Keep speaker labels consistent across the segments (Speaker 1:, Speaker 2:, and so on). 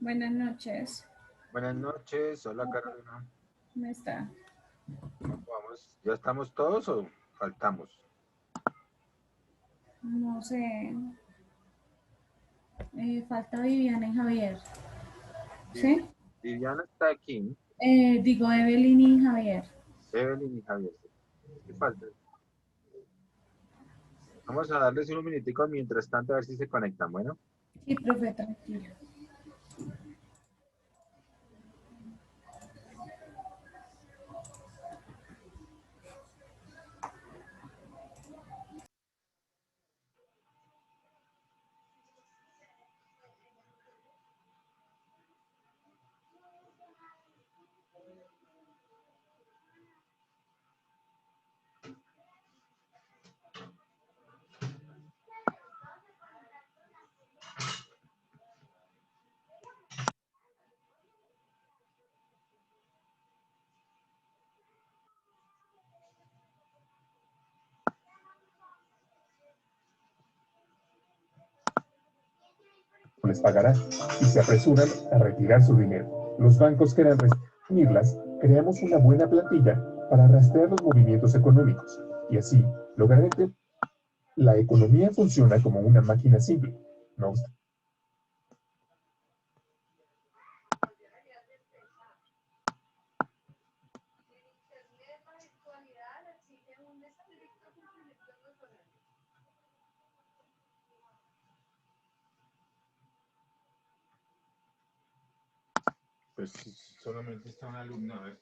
Speaker 1: Buenas noches.
Speaker 2: Buenas noches, hola Carolina.
Speaker 1: ¿Cómo está?
Speaker 2: ¿Cómo vamos? ¿Ya estamos todos o faltamos?
Speaker 1: No sé. Falta Viviana y Javier.
Speaker 2: Vivi-
Speaker 1: ¿Sí?
Speaker 2: Viviana está aquí,
Speaker 1: Digo Evelyn y Javier.
Speaker 2: Evelyn y Javier. ¿Qué falta? Vamos a darles un minutico mientras tanto a ver si se conectan. Bueno,
Speaker 1: Sí, profe, tranquilo.
Speaker 3: Les pagará y se apresuran a retirar su dinero. Los bancos quieren restringirlas, creamos una buena plantilla para rastrear los movimientos económicos y así lograr que la economía funciona como una máquina simple. No obstante,
Speaker 2: pues solamente está un alumno. A ver.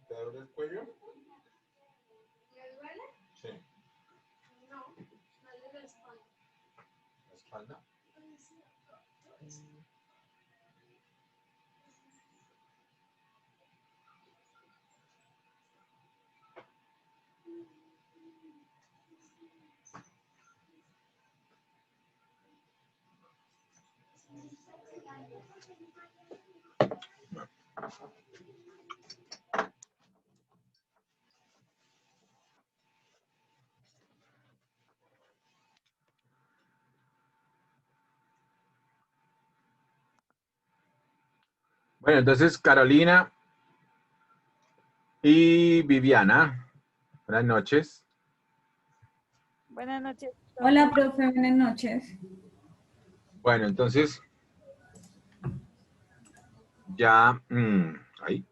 Speaker 2: ¿Te duele el cuello? ¿Me duele? Sí. No, me duele la espalda. ¿La espalda? Bueno, entonces Carolina y Viviana, buenas noches.
Speaker 4: Buenas noches,
Speaker 1: Hola,
Speaker 4: profe.
Speaker 1: profe, buenas noches.
Speaker 2: Bueno, entonces ya, ahí.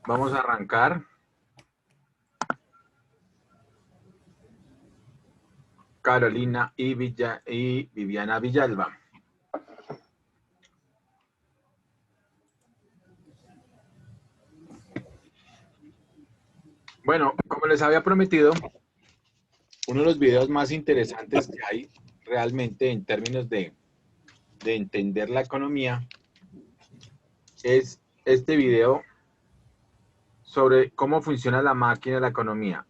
Speaker 2: Vamos a arrancar. Carolina y Viviana Villalba. Bueno, como les había prometido, uno de los videos más interesantes que hay realmente en términos de entender la economía es este video
Speaker 5: sobre cómo funciona la máquina de la economía.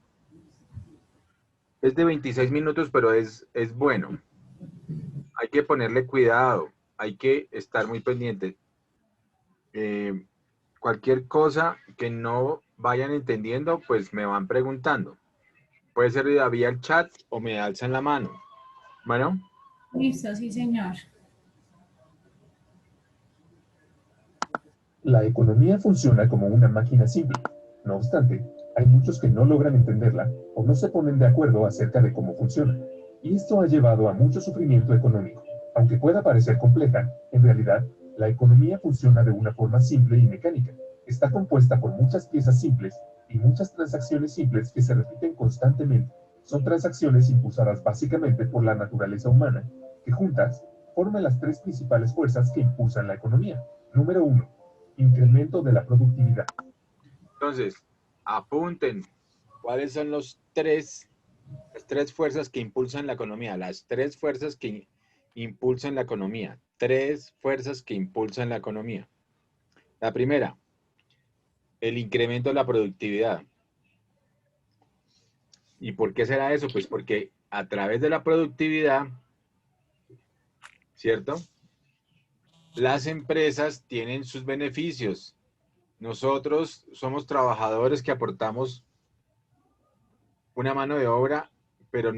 Speaker 5: Es de 26 minutos, pero es bueno. Hay que ponerle cuidado, hay que estar muy pendiente. Cualquier cosa que no vayan entendiendo, pues me van preguntando. Puede ser vía el chat o me alzan la mano. Bueno,
Speaker 1: Listo, sí, señor.
Speaker 3: La economía funciona como una máquina simple. No obstante, hay muchos que no logran entenderla o no se ponen de acuerdo acerca de cómo funciona. Y esto ha llevado a mucho sufrimiento económico. Aunque pueda parecer compleja, en realidad, la economía funciona de una forma simple y mecánica. Está compuesta por muchas piezas simples y muchas transacciones simples que se repiten constantemente. Son transacciones impulsadas básicamente por la naturaleza humana, que juntas forman las tres principales fuerzas que impulsan la economía. Número 1. Incremento de la productividad.
Speaker 5: entonces, apunten cuáles son las tres fuerzas que impulsan la economía. Las tres fuerzas que impulsan la economía. Tres fuerzas que impulsan la economía. La primera, el incremento de la productividad. ¿Y por qué será eso? Pues porque a través de la productividad, ¿cierto? Las empresas tienen sus beneficios. Nosotros somos trabajadores que aportamos una mano de obra, pero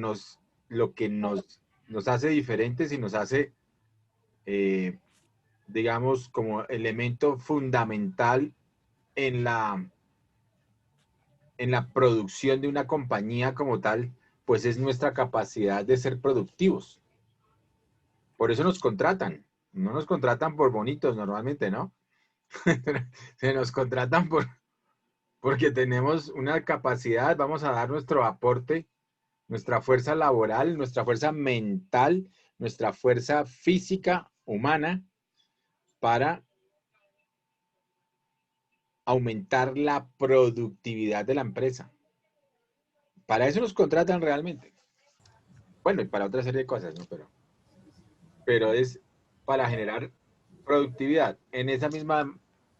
Speaker 5: lo que nos hace diferentes y nos hace, digamos, como elemento fundamental en la producción de una compañía como tal, pues es nuestra capacidad de ser productivos. Por eso nos contratan. No nos contratan por bonitos normalmente, ¿no? Se nos contratan porque tenemos una capacidad, vamos a dar nuestro aporte, nuestra fuerza laboral, nuestra fuerza mental, nuestra fuerza física humana para aumentar la productividad de la empresa. Para eso nos contratan realmente. Bueno, y para otra serie de cosas, ¿no? Pero es para generar productividad. En esa misma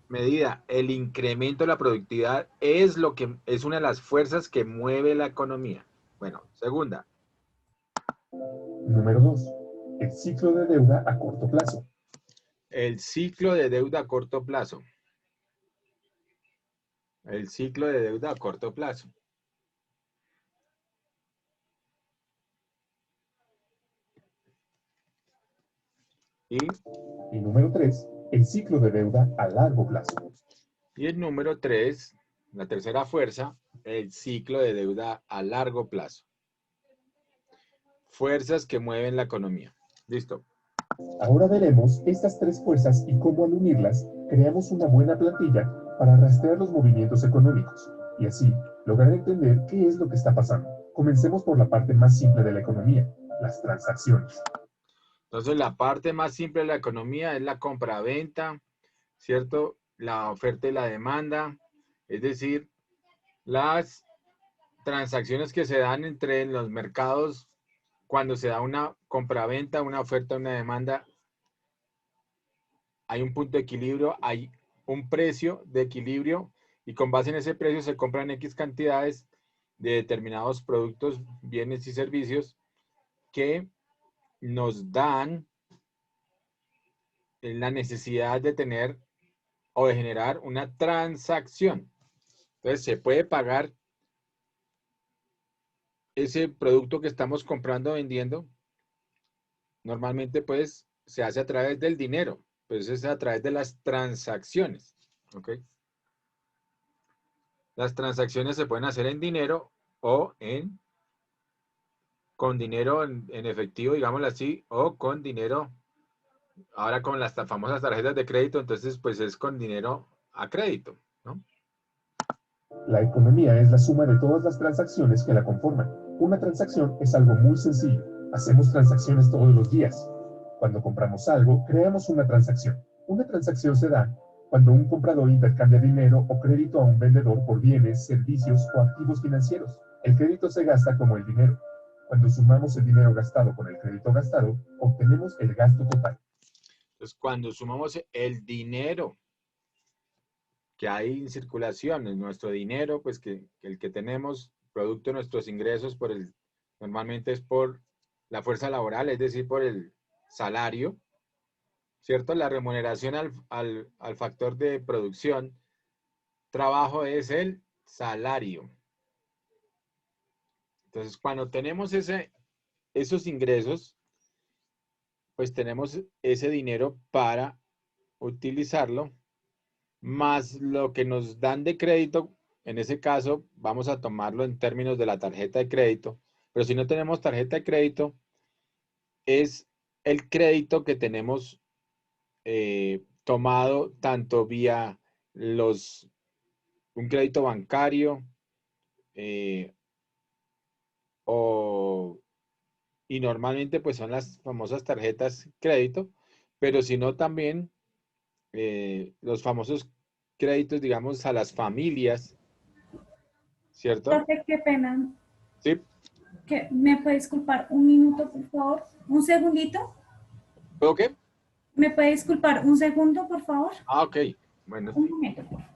Speaker 5: medida, el incremento de la productividad es lo que es una de las fuerzas que mueve la economía. Bueno, segunda.
Speaker 3: Número 2. El ciclo de deuda a corto plazo.
Speaker 5: El ciclo de deuda a corto plazo. El ciclo de deuda a corto plazo.
Speaker 3: Y número 3. El ciclo de deuda a largo plazo.
Speaker 5: Y el número 3, la tercera fuerza, el ciclo de deuda a largo plazo. Fuerzas que mueven la economía. Listo.
Speaker 3: Ahora veremos estas tres fuerzas y cómo al unirlas creamos una buena plantilla para rastrear los movimientos económicos y así lograr entender qué es lo que está pasando. Comencemos por la parte más simple de la economía, las transacciones.
Speaker 5: Entonces, la parte más simple de la economía es la compra-venta, ¿cierto? La oferta y la demanda, es decir, las transacciones que se dan entre los mercados cuando se da una compra-venta, una oferta, una demanda. Hay un punto de equilibrio, hay un precio de equilibrio y con base en ese precio se compran X cantidades de determinados productos, bienes y servicios que nos dan la necesidad de tener o de generar una transacción. Entonces, se puede pagar ese producto que estamos comprando o vendiendo. Normalmente, pues, se hace a través del dinero. Pues es a través de las transacciones. ¿Ok? Las transacciones se pueden hacer en dinero o con dinero en efectivo, digámoslo así, o con dinero, ahora con las famosas tarjetas de crédito, entonces pues es con dinero a crédito, ¿no?
Speaker 3: La economía es la suma de todas las transacciones que la conforman. Una transacción es algo muy sencillo. Hacemos transacciones todos los días. Cuando compramos algo, creamos una transacción. Una transacción se da cuando un comprador intercambia dinero o crédito a un vendedor por bienes, servicios o activos financieros. El crédito se gasta como el dinero. Cuando sumamos el dinero gastado con el crédito gastado, obtenemos el gasto total.
Speaker 5: Entonces, cuando sumamos el dinero que hay en circulación, en nuestro dinero, pues que el que tenemos, producto de nuestros ingresos, normalmente es por la fuerza laboral, es decir, por el salario, ¿cierto? La remuneración al factor de producción, trabajo es el salario. Entonces, cuando tenemos esos ingresos, pues tenemos ese dinero para utilizarlo, más lo que nos dan de crédito. En ese caso, vamos a tomarlo en términos de la tarjeta de crédito, pero si no tenemos tarjeta de crédito, es el crédito que tenemos tomado tanto vía un crédito bancario y normalmente pues son las famosas tarjetas crédito, pero si no también los famosos créditos, digamos, a las familias, ¿cierto?
Speaker 1: Profe, qué pena.
Speaker 5: Sí.
Speaker 1: ¿Me puede disculpar un minuto, por favor? ¿Un segundito?
Speaker 5: ¿Puedo qué?
Speaker 1: ¿Me puede disculpar un segundo, por favor?
Speaker 5: Ah, ok. Bueno.
Speaker 1: Un momento, por favor.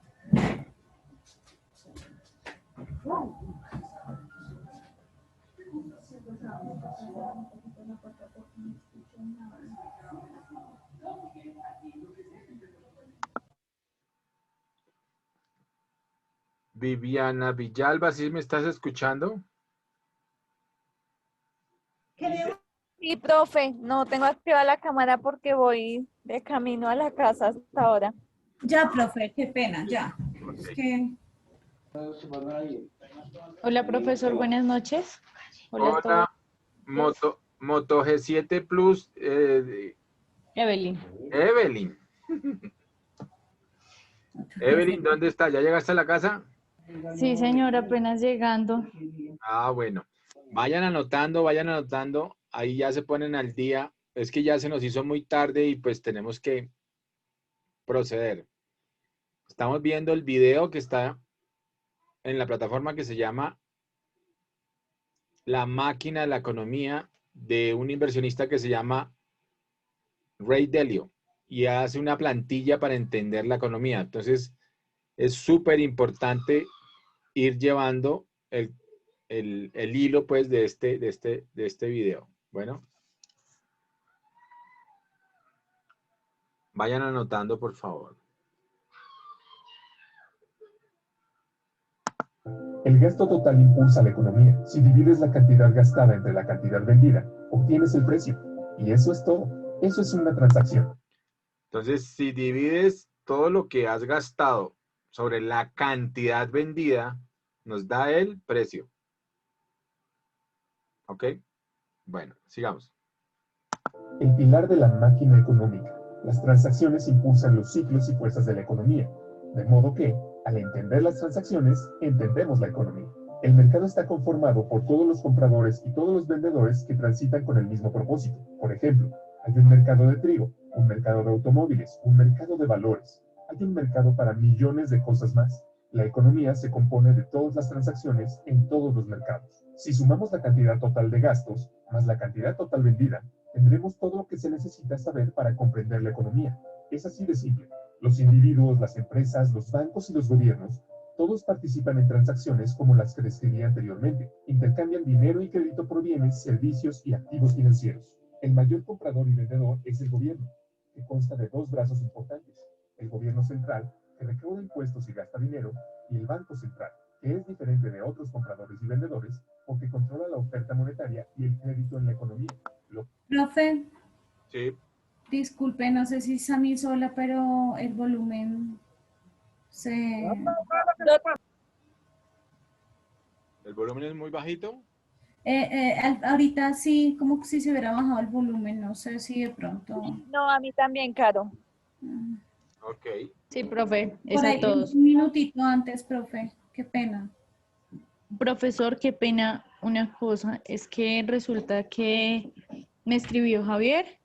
Speaker 5: Viviana Villalba, ¿sí me estás escuchando?
Speaker 4: Sí, profe, no tengo activada la cámara porque voy de camino a la casa hasta ahora.
Speaker 1: Ya, profe, qué pena, ya. Es que...
Speaker 6: Hola, profesor, buenas noches. Hola a todos.
Speaker 5: Hola, Moto G7 Plus,
Speaker 6: Evelyn.
Speaker 5: Evelyn. Evelyn, ¿dónde está? ¿Ya llegaste a la casa?
Speaker 6: Sí, señor, apenas llegando.
Speaker 5: Ah, bueno. Vayan anotando. Ahí ya se ponen al día. Es que ya se nos hizo muy tarde y pues tenemos que proceder. Estamos viendo el video que está en la plataforma que se llama La Máquina de la Economía, de un inversionista que se llama Ray Dalio, y hace una plantilla para entender la economía. Entonces, es súper importante ir llevando el hilo pues de este video. Bueno, vayan anotando, por favor.
Speaker 3: El gasto total impulsa la economía. Si divides la cantidad gastada entre la cantidad vendida, obtienes el precio. Y eso es todo. Eso es una transacción.
Speaker 5: Entonces, si divides todo lo que has gastado sobre la cantidad vendida, nos da el precio. ¿Ok? Bueno, sigamos.
Speaker 3: El pilar de la máquina económica. Las transacciones impulsan los ciclos y fuerzas de la economía. De modo que, al entender las transacciones, entendemos la economía. El mercado está conformado por todos los compradores y todos los vendedores que transitan con el mismo propósito. Por ejemplo, hay un mercado de trigo, un mercado de automóviles, un mercado de valores. Hay un mercado para millones de cosas más. La economía se compone de todas las transacciones en todos los mercados. Si sumamos la cantidad total de gastos más la cantidad total vendida, tendremos todo lo que se necesita saber para comprender la economía. Es así de simple. Los individuos, las empresas, los bancos y los gobiernos, todos participan en transacciones como las que describí anteriormente. Intercambian dinero y crédito por bienes, servicios y activos financieros. El mayor comprador y vendedor es el gobierno, que consta de dos brazos importantes. El gobierno central, que recauda impuestos y gasta dinero, y el Banco Central, que es diferente de otros compradores y vendedores porque controla la oferta monetaria y el crédito en la economía.
Speaker 1: Profe,
Speaker 5: Sí.
Speaker 1: disculpe, no sé si es a mí sola, pero el volumen se...
Speaker 5: ¿El volumen es muy bajito?
Speaker 1: ahorita sí, como si se hubiera bajado el volumen, no sé si de pronto...
Speaker 4: No, a mí también, Caro.
Speaker 5: Ok.
Speaker 6: Sí, profe, es
Speaker 1: Por
Speaker 6: a
Speaker 1: ahí,
Speaker 6: todos.
Speaker 1: un minutito antes, profe, qué pena.
Speaker 6: Profesor, qué pena, una cosa, es que resulta que me escribió Javier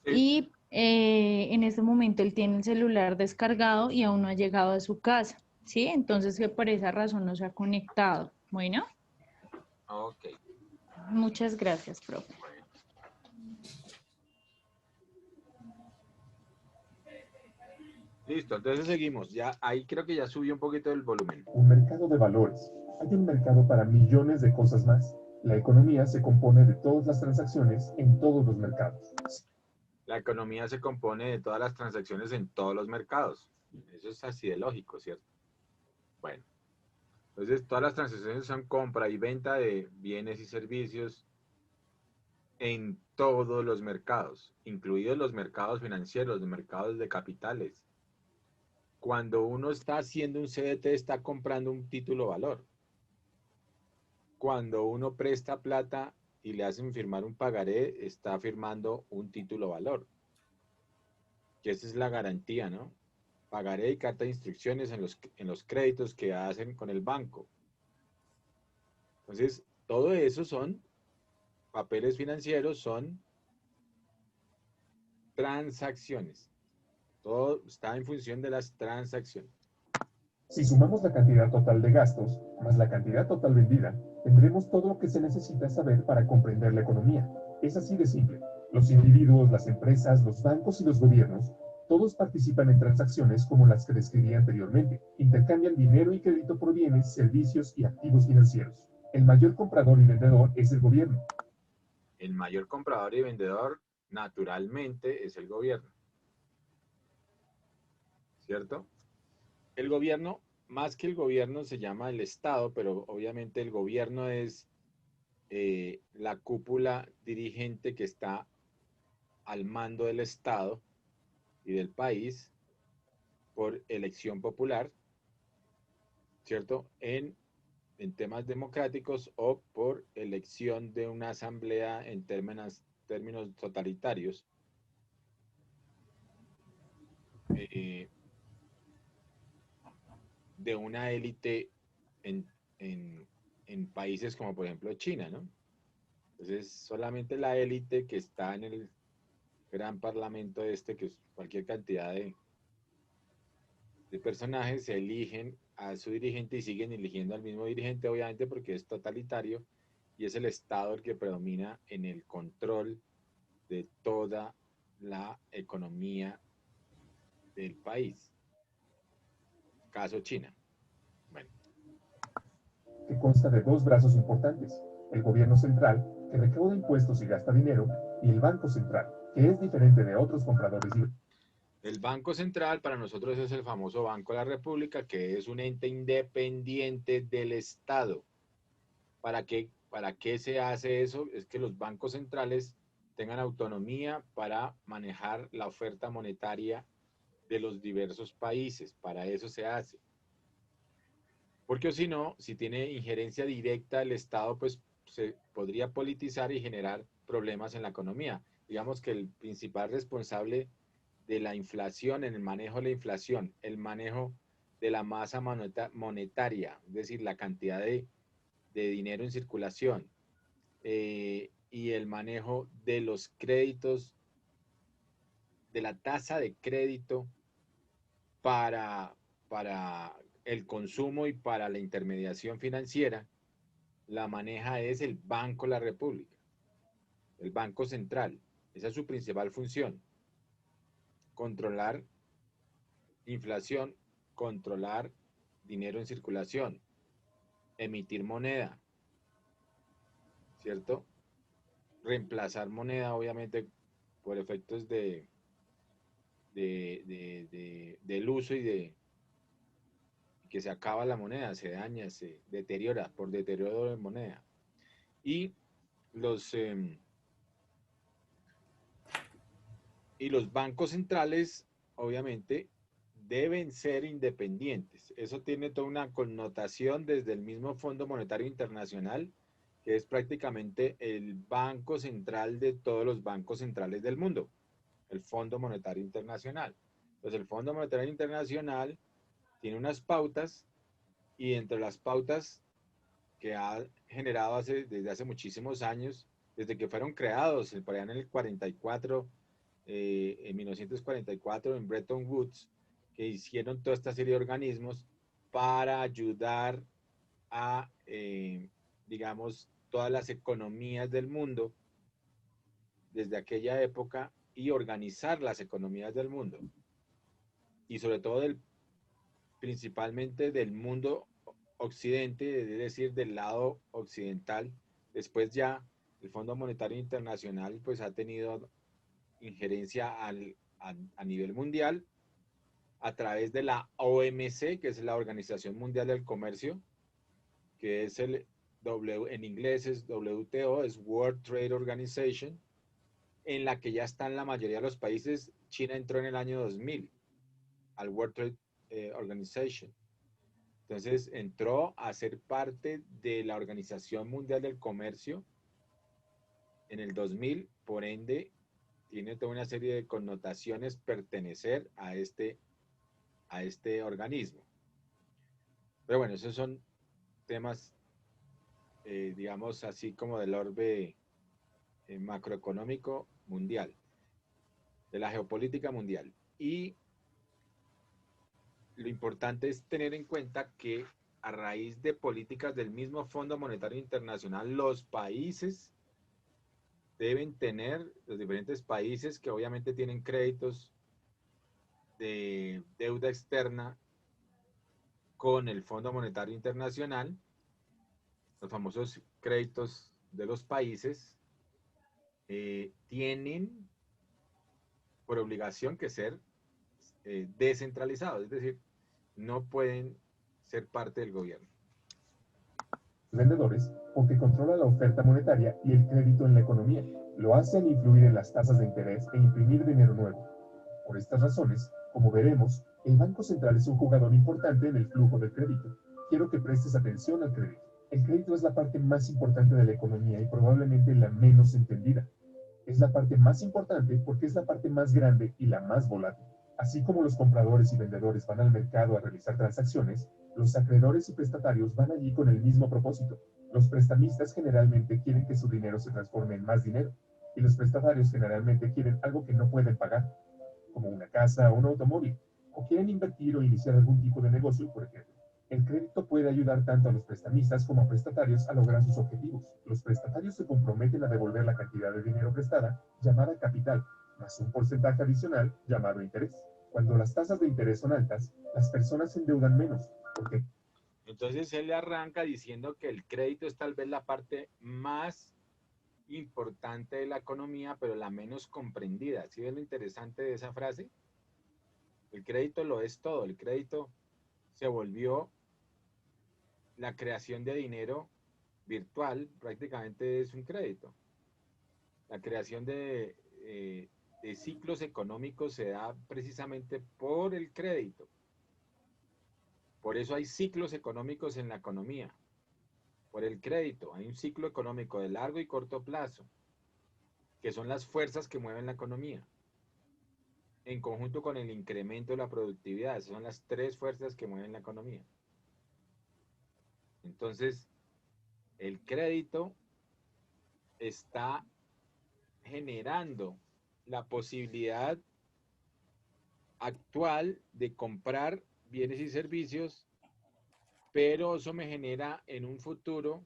Speaker 5: Sí.
Speaker 6: y en este momento él tiene el celular descargado y aún no ha llegado a su casa, ¿sí? Entonces que por esa razón no se ha conectado. Bueno,
Speaker 5: Ok.
Speaker 6: muchas gracias, profe.
Speaker 5: Listo, entonces seguimos. Ya ahí creo que ya subió un poquito el volumen.
Speaker 3: Un mercado de valores. Hay un mercado para millones de cosas más. La economía se compone de todas las transacciones en todos los mercados.
Speaker 5: La economía se compone de todas las transacciones en todos los mercados. Eso es así de lógico, ¿cierto? Bueno, entonces todas las transacciones son compra y venta de bienes y servicios en todos los mercados, incluidos los mercados financieros, los mercados de capitales. Cuando uno está haciendo un CDT, está comprando un título valor. Cuando uno presta plata y le hacen firmar un pagaré, está firmando un título valor. Que esa es la garantía, ¿no? Pagaré y carta de instrucciones en los créditos que hacen con el banco. Entonces, todo eso son papeles financieros, son transacciones. Todo está en función de las transacciones.
Speaker 3: Si sumamos la cantidad total de gastos más la cantidad total vendida, tendremos todo lo que se necesita saber para comprender la economía. Es así de simple. Los individuos, las empresas, los bancos y los gobiernos, todos participan en transacciones como las que describí anteriormente. Intercambian dinero y crédito por bienes, servicios y activos financieros. El mayor comprador y vendedor es el gobierno.
Speaker 5: El mayor comprador y vendedor, naturalmente, es el gobierno. ¿Cierto? El gobierno, más que el gobierno, se llama el Estado, pero obviamente el gobierno es la cúpula dirigente que está al mando del Estado y del país por elección popular, ¿cierto? En temas democráticos o por elección de una asamblea en términos totalitarios. De una élite en, en países como por ejemplo China, ¿no? Entonces solamente la élite que está en el gran parlamento este, que es cualquier cantidad de personajes, se eligen a su dirigente y siguen eligiendo al mismo dirigente, obviamente porque es totalitario y es el Estado el que predomina en el control de toda la economía del país. Caso China. Bueno.
Speaker 3: Que consta de dos brazos importantes, el gobierno central, que recauda impuestos y gasta dinero, y el Banco Central, que es diferente de otros compradores y
Speaker 5: El Banco Central para nosotros es el famoso Banco de la República, que es un ente independiente del Estado. Para qué se hace eso? Es que los bancos centrales tengan autonomía para manejar la oferta monetaria de los diversos países. Para eso se hace. Porque si no, si tiene injerencia directa el Estado, pues se podría politizar y generar problemas en la economía. Digamos que el principal responsable de la inflación, en el manejo de la inflación, el manejo de la masa monetaria, es decir, la cantidad de dinero en circulación, y el manejo de los créditos, de la tasa de crédito para, para el consumo y para la intermediación financiera, la maneja es el Banco de la República, el Banco Central. Esa es su principal función, controlar inflación, controlar dinero en circulación, emitir moneda, ¿cierto? Reemplazar moneda, obviamente, por efectos del uso y de que se acaba la moneda, se daña, se deteriora por deterioro de moneda. Y los, eh, y los bancos centrales, obviamente, deben ser independientes. Eso tiene toda una connotación desde el mismo Fondo Monetario Internacional, que es prácticamente el banco central de todos los bancos centrales del mundo, el Fondo Monetario Internacional. Entonces, el Fondo Monetario Internacional tiene unas pautas y entre las pautas que ha generado desde hace muchísimos años, desde que fueron creados, por allá en el 44, en 1944, en Bretton Woods, que hicieron toda esta serie de organismos para ayudar a, digamos, todas las economías del mundo desde aquella época y organizar las economías del mundo. y sobre todo principalmente del mundo occidente, es decir, del lado occidental. Después ya el Fondo Monetario Internacional pues ha tenido injerencia a nivel mundial a través de la OMC, que es la Organización Mundial del Comercio, que es en inglés es WTO, es World Trade Organization, en la que ya están la mayoría de los países. China entró en el año 2000 al World Trade Organization. Entonces entró a ser parte de la Organización Mundial del Comercio en el 2000, por ende tiene toda una serie de connotaciones pertenecer a este organismo. Pero bueno, esos son temas, digamos así como del orbe macroeconómico mundial, de la geopolítica mundial. Y lo importante es tener en cuenta que a raíz de políticas del mismo Fondo Monetario Internacional, los países deben tener, los diferentes países que obviamente tienen créditos de deuda externa con el Fondo Monetario Internacional, los famosos créditos de los países, tienen por obligación que ser descentralizados, es decir, no pueden ser parte del gobierno.
Speaker 3: Vendedores porque controla la oferta monetaria y el crédito en la economía. Lo hacen influir en las tasas de interés e imprimir dinero nuevo. Por estas razones, como veremos, el Banco Central es un jugador importante en el flujo del crédito. Quiero que prestes atención al crédito. El crédito es la parte más importante de la economía y probablemente la menos entendida. Es la parte más importante porque es la parte más grande y la más volátil. Así como los compradores y vendedores van al mercado a realizar transacciones, los acreedores y prestatarios van allí con el mismo propósito. Los prestamistas generalmente quieren que su dinero se transforme en más dinero, y los prestatarios generalmente quieren algo que no pueden pagar, como una casa o un automóvil, o quieren invertir o iniciar algún tipo de negocio, por ejemplo. El crédito puede ayudar tanto a los prestamistas como a prestatarios a lograr sus objetivos. Los prestatarios se comprometen a devolver la cantidad de dinero prestada, llamada capital, más un porcentaje adicional, llamado interés. Cuando las tasas de interés son altas, las personas se endeudan menos. ¿Por qué?
Speaker 5: Entonces él le arranca diciendo que el crédito es tal vez la parte más importante de la economía, pero la menos comprendida. ¿Sí ves lo interesante de esa frase? El crédito lo es todo. El crédito se volvió la creación de dinero virtual, prácticamente es un crédito. La creación de ciclos económicos se da precisamente por el crédito. Por eso hay ciclos económicos en la economía. Por el crédito, hay un ciclo económico de largo y corto plazo, que son las fuerzas que mueven la economía, en conjunto con el incremento de la productividad. Esas son las tres fuerzas que mueven la economía. Entonces, el crédito está generando la posibilidad actual de comprar bienes y servicios, pero eso me genera en un futuro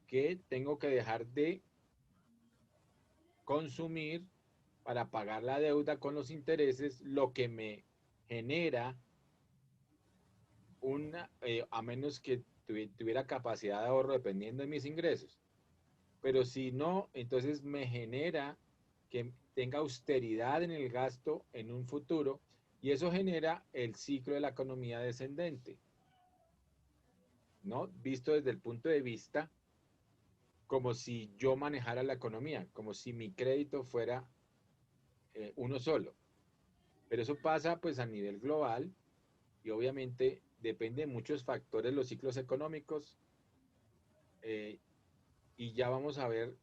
Speaker 5: que tengo que dejar de consumir para pagar la deuda con los intereses, lo que me genera a menos que tuviera capacidad de ahorro dependiendo de mis ingresos. Pero si no, entonces me genera que tenga austeridad en el gasto en un futuro, y eso genera el ciclo de la economía descendente, ¿no? Visto desde el punto de vista como si yo manejara la economía, como si mi crédito fuera uno solo. Pero eso pasa pues a nivel global y obviamente depende de muchos factores los ciclos económicos, y ya vamos a ver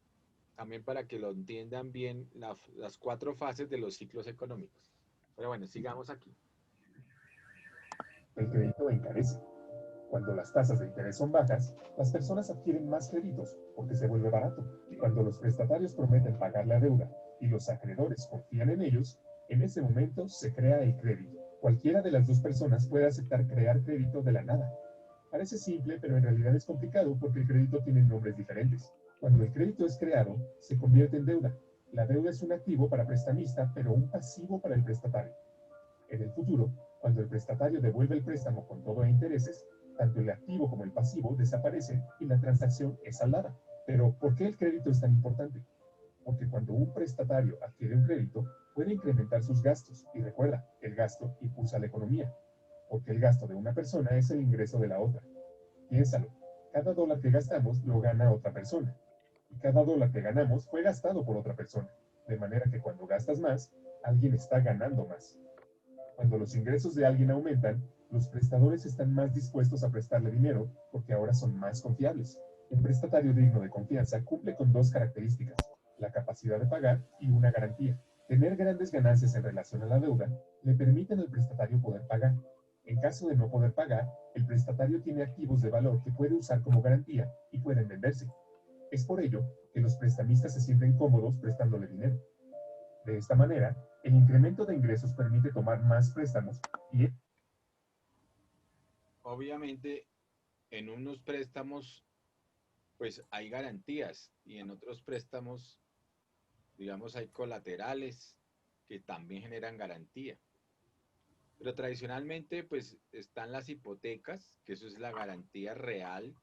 Speaker 5: también para que lo entiendan bien las 4 fases de los ciclos económicos. Pero bueno, sigamos aquí.
Speaker 3: El crédito encarece. Cuando las tasas de interés son bajas, las personas adquieren más créditos porque se vuelve barato. Cuando los prestatarios prometen pagar la deuda y los acreedores confían en ellos, en ese momento se crea el crédito. Cualquiera de las dos personas puede aceptar crear crédito de la nada. Parece simple, pero en realidad es complicado porque el crédito tiene nombres diferentes. Cuando el crédito es creado, se convierte en deuda. La deuda es un activo para prestamista, pero un pasivo para el prestatario. En el futuro, Cuando el prestatario devuelve el préstamo con todo e intereses, tanto el activo como el pasivo desaparecen y la transacción es saldada. Pero, ¿por qué el crédito es tan importante? Porque cuando un prestatario adquiere un crédito, puede incrementar sus gastos. Y recuerda, el gasto impulsa la economía. Porque el gasto de una persona es el ingreso de la otra. Piénsalo, cada dólar que gastamos lo gana otra persona. Y cada dólar que ganamos fue gastado por otra persona. De manera que cuando gastas más, alguien está ganando más. Cuando los ingresos de alguien aumentan, los prestadores están más dispuestos a prestarle dinero porque ahora son más confiables. Un prestatario digno de confianza cumple con dos características: la capacidad de pagar y una garantía. Tener grandes ganancias en relación a la deuda le permiten al prestatario poder pagar. En caso de no poder pagar, el prestatario tiene activos de valor que puede usar como garantía y pueden venderse. Es por ello que los prestamistas se sienten cómodos prestándole dinero. De esta manera, el incremento de ingresos permite tomar más préstamos y...
Speaker 5: Obviamente, en unos préstamos, pues hay garantías y en otros préstamos, digamos, hay colaterales que también generan garantía. Pero tradicionalmente, pues están las hipotecas, que eso es la garantía real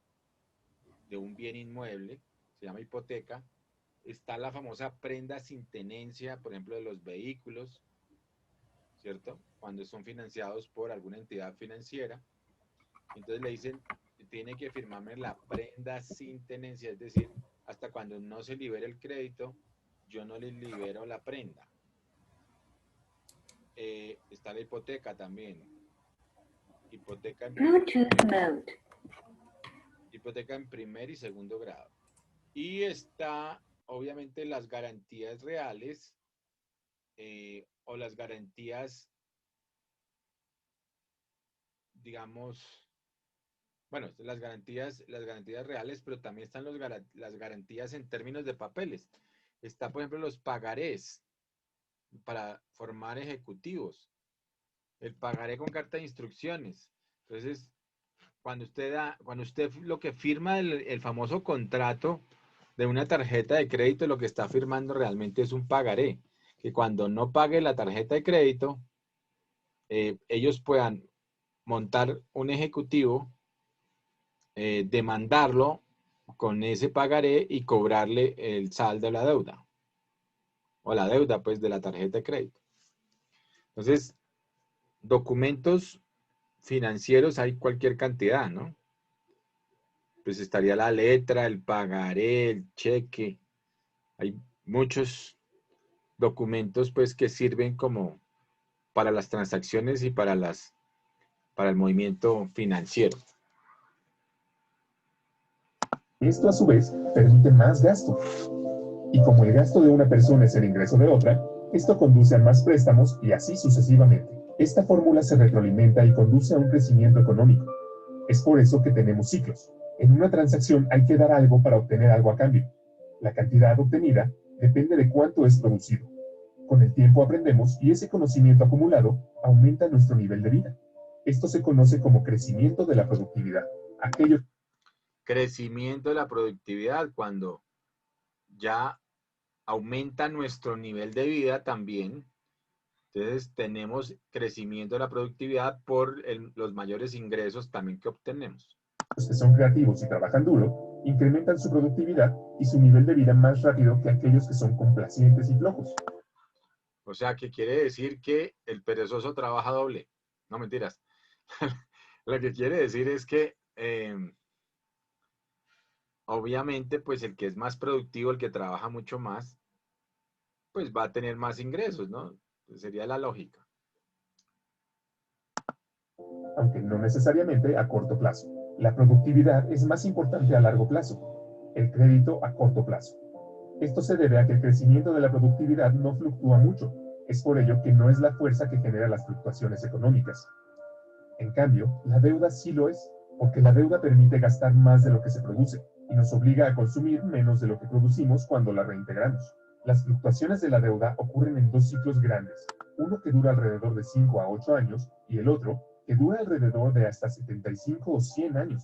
Speaker 5: de un bien inmueble, se llama hipoteca. Está la famosa prenda sin tenencia, por ejemplo, de los vehículos, ¿cierto? Cuando son financiados por alguna entidad financiera. Entonces le dicen, tiene que firmarme la prenda sin tenencia, es decir, hasta cuando no se libere el crédito, yo no le libero la prenda. Está la hipoteca también. Hipoteca en primer y segundo grado. Y está, obviamente, las garantías reales o las garantías, digamos, bueno, las garantías reales, pero también están las garantías en términos de papeles. Está, por ejemplo, los pagarés para formar ejecutivos. El pagaré con carta de instrucciones. Entonces, cuando usted lo que firma el famoso contrato de una tarjeta de crédito, lo que está firmando realmente es un pagaré. Que cuando no pague la tarjeta de crédito, ellos puedan montar un ejecutivo, demandarlo con ese pagaré y cobrarle el saldo de la deuda. O la deuda, pues, de la tarjeta de crédito. Entonces, documentos financieros hay cualquier cantidad, ¿no? Pues estaría la letra, el pagaré, el cheque. Hay muchos documentos, pues, que sirven como para las transacciones y para el movimiento financiero.
Speaker 3: Esto a su vez permite más gasto. Y como el gasto de una persona es el ingreso de otra, esto conduce a más préstamos y así sucesivamente. Esta fórmula se retroalimenta y conduce a un crecimiento económico. Es por eso que tenemos ciclos. En una transacción hay que dar algo para obtener algo a cambio. La cantidad obtenida depende de cuánto es producido. Con el tiempo aprendemos y ese conocimiento acumulado aumenta nuestro nivel de vida. Esto se conoce como crecimiento de la productividad.
Speaker 5: Crecimiento de la productividad, cuando ya aumenta nuestro nivel de vida también. Entonces tenemos crecimiento de la productividad por los mayores ingresos también que obtenemos.
Speaker 3: Los que son creativos y trabajan duro incrementan su productividad y su nivel de vida más rápido que aquellos que son complacientes y flojos.
Speaker 5: O sea, que quiere decir que el perezoso trabaja doble. No, mentiras. Lo que quiere decir es que obviamente, pues el que es más productivo, el que trabaja mucho más, pues va a tener más ingresos, ¿no? Sería la lógica.
Speaker 3: Aunque no necesariamente a corto plazo. La productividad es más importante a largo plazo. El crédito a corto plazo. Esto se debe a que el crecimiento de la productividad no fluctúa mucho. Es por ello que no es la fuerza que genera las fluctuaciones económicas. En cambio, la deuda sí lo es, porque la deuda permite gastar más de lo que se produce y nos obliga a consumir menos de lo que producimos cuando la reintegramos. Las fluctuaciones de la deuda ocurren en dos ciclos grandes, uno que dura alrededor de 5 a 8 años y el otro que dura alrededor de hasta 75 o 100 años.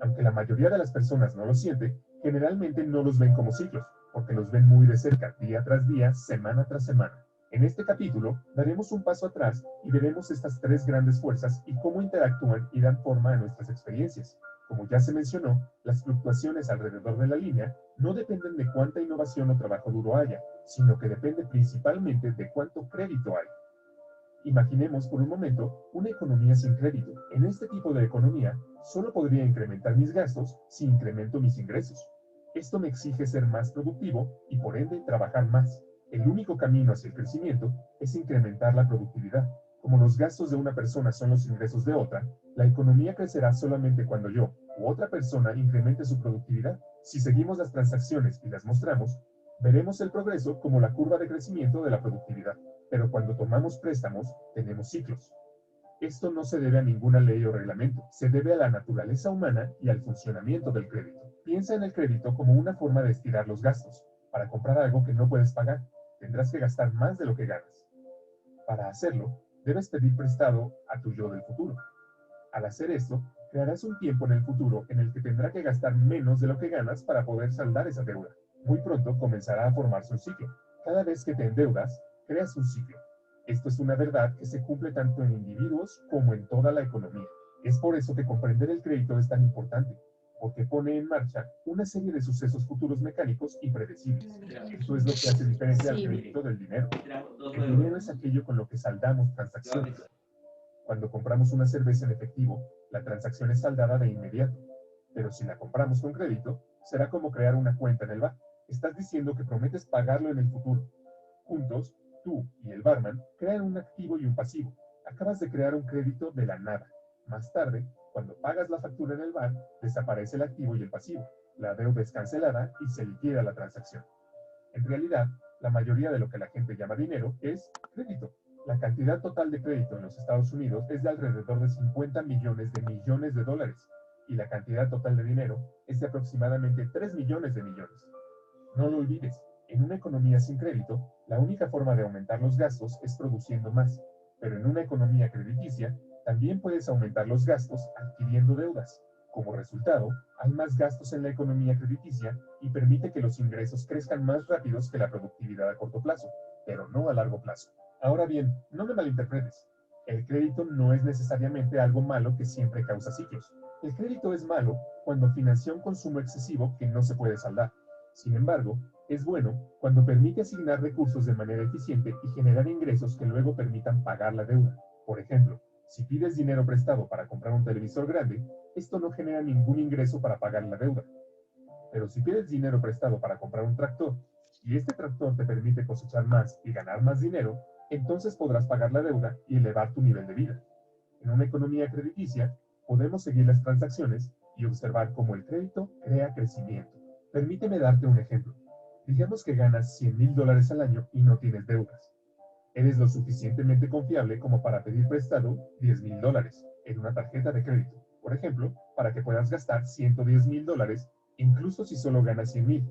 Speaker 3: Aunque la mayoría de las personas no lo siente, generalmente no los ven como ciclos, porque los ven muy de cerca, día tras día, semana tras semana. En este capítulo daremos un paso atrás y veremos estas tres grandes fuerzas y cómo interactúan y dan forma a nuestras experiencias. Como ya se mencionó, las fluctuaciones alrededor de la línea no dependen de cuánta innovación o trabajo duro haya, sino que depende principalmente de cuánto crédito hay. Imaginemos por un momento una economía sin crédito. En este tipo de economía, solo podría incrementar mis gastos si incremento mis ingresos. Esto me exige ser más productivo y por ende trabajar más. El único camino hacia el crecimiento es incrementar la productividad. Como los gastos de una persona son los ingresos de otra, la economía crecerá solamente cuando yo u otra persona incremente su productividad. Si seguimos las transacciones y las mostramos, veremos el progreso como la curva de crecimiento de la productividad. Pero cuando tomamos préstamos, tenemos ciclos. Esto no se debe a ninguna ley o reglamento, se debe a la naturaleza humana y al funcionamiento del crédito. Piensa en el crédito como una forma de estirar los gastos. Para comprar algo que no puedes pagar, tendrás que gastar más de lo que ganas. Para hacerlo, debes pedir prestado a tu yo del futuro. Al hacer esto, crearás un tiempo en el futuro en el que tendrá que gastar menos de lo que ganas para poder saldar esa deuda. Muy pronto comenzará a formarse un ciclo. Cada vez que te endeudas, creas un ciclo. Esto es una verdad que se cumple tanto en individuos como en toda la economía. Es por eso que comprender el crédito es tan importante, porque pone en marcha una serie de sucesos futuros mecánicos y predecibles. Esto es lo que hace diferente al crédito del dinero. El dinero es aquello con lo que saldamos transacciones. Cuando compramos una cerveza en efectivo, la transacción es saldada de inmediato. Pero si la compramos con crédito, será como crear una cuenta en el bar. Estás diciendo que prometes pagarlo en el futuro. Juntos, tú y el barman crean un activo y un pasivo. Acabas de crear un crédito de la nada. Más tarde, cuando pagas la factura en el bar, desaparece el activo y el pasivo. La deuda es cancelada y se liquida la transacción. En realidad, la mayoría de lo que la gente llama dinero es crédito. La cantidad total de crédito en los Estados Unidos es de alrededor de 50 millones de dólares y la cantidad total de dinero es de aproximadamente 3 millones de millones. No lo olvides, en una economía sin crédito, la única forma de aumentar los gastos es produciendo más, pero en una economía crediticia, también puedes aumentar los gastos adquiriendo deudas. Como resultado, hay más gastos en la economía crediticia y permite que los ingresos crezcan más rápidos que la productividad a corto plazo, pero no a largo plazo. Ahora bien, no me malinterpretes. El crédito no es necesariamente algo malo que siempre causa ciclos. El crédito es malo cuando financia un consumo excesivo que no se puede saldar. Sin embargo, es bueno cuando permite asignar recursos de manera eficiente y generar ingresos que luego permitan pagar la deuda. Por ejemplo, si pides dinero prestado para comprar un televisor grande, esto no genera ningún ingreso para pagar la deuda. Pero si pides dinero prestado para comprar un tractor y este tractor te permite cosechar más y ganar más dinero, entonces podrás pagar la deuda y elevar tu nivel de vida. En una economía crediticia, podemos seguir las transacciones y observar cómo el crédito crea crecimiento. Permíteme darte un ejemplo. Digamos que ganas $100,000 al año y no tienes deudas. Eres lo suficientemente confiable como para pedir prestado $10,000 en una tarjeta de crédito, por ejemplo, para que puedas gastar $110,000, incluso si solo ganas 100,000.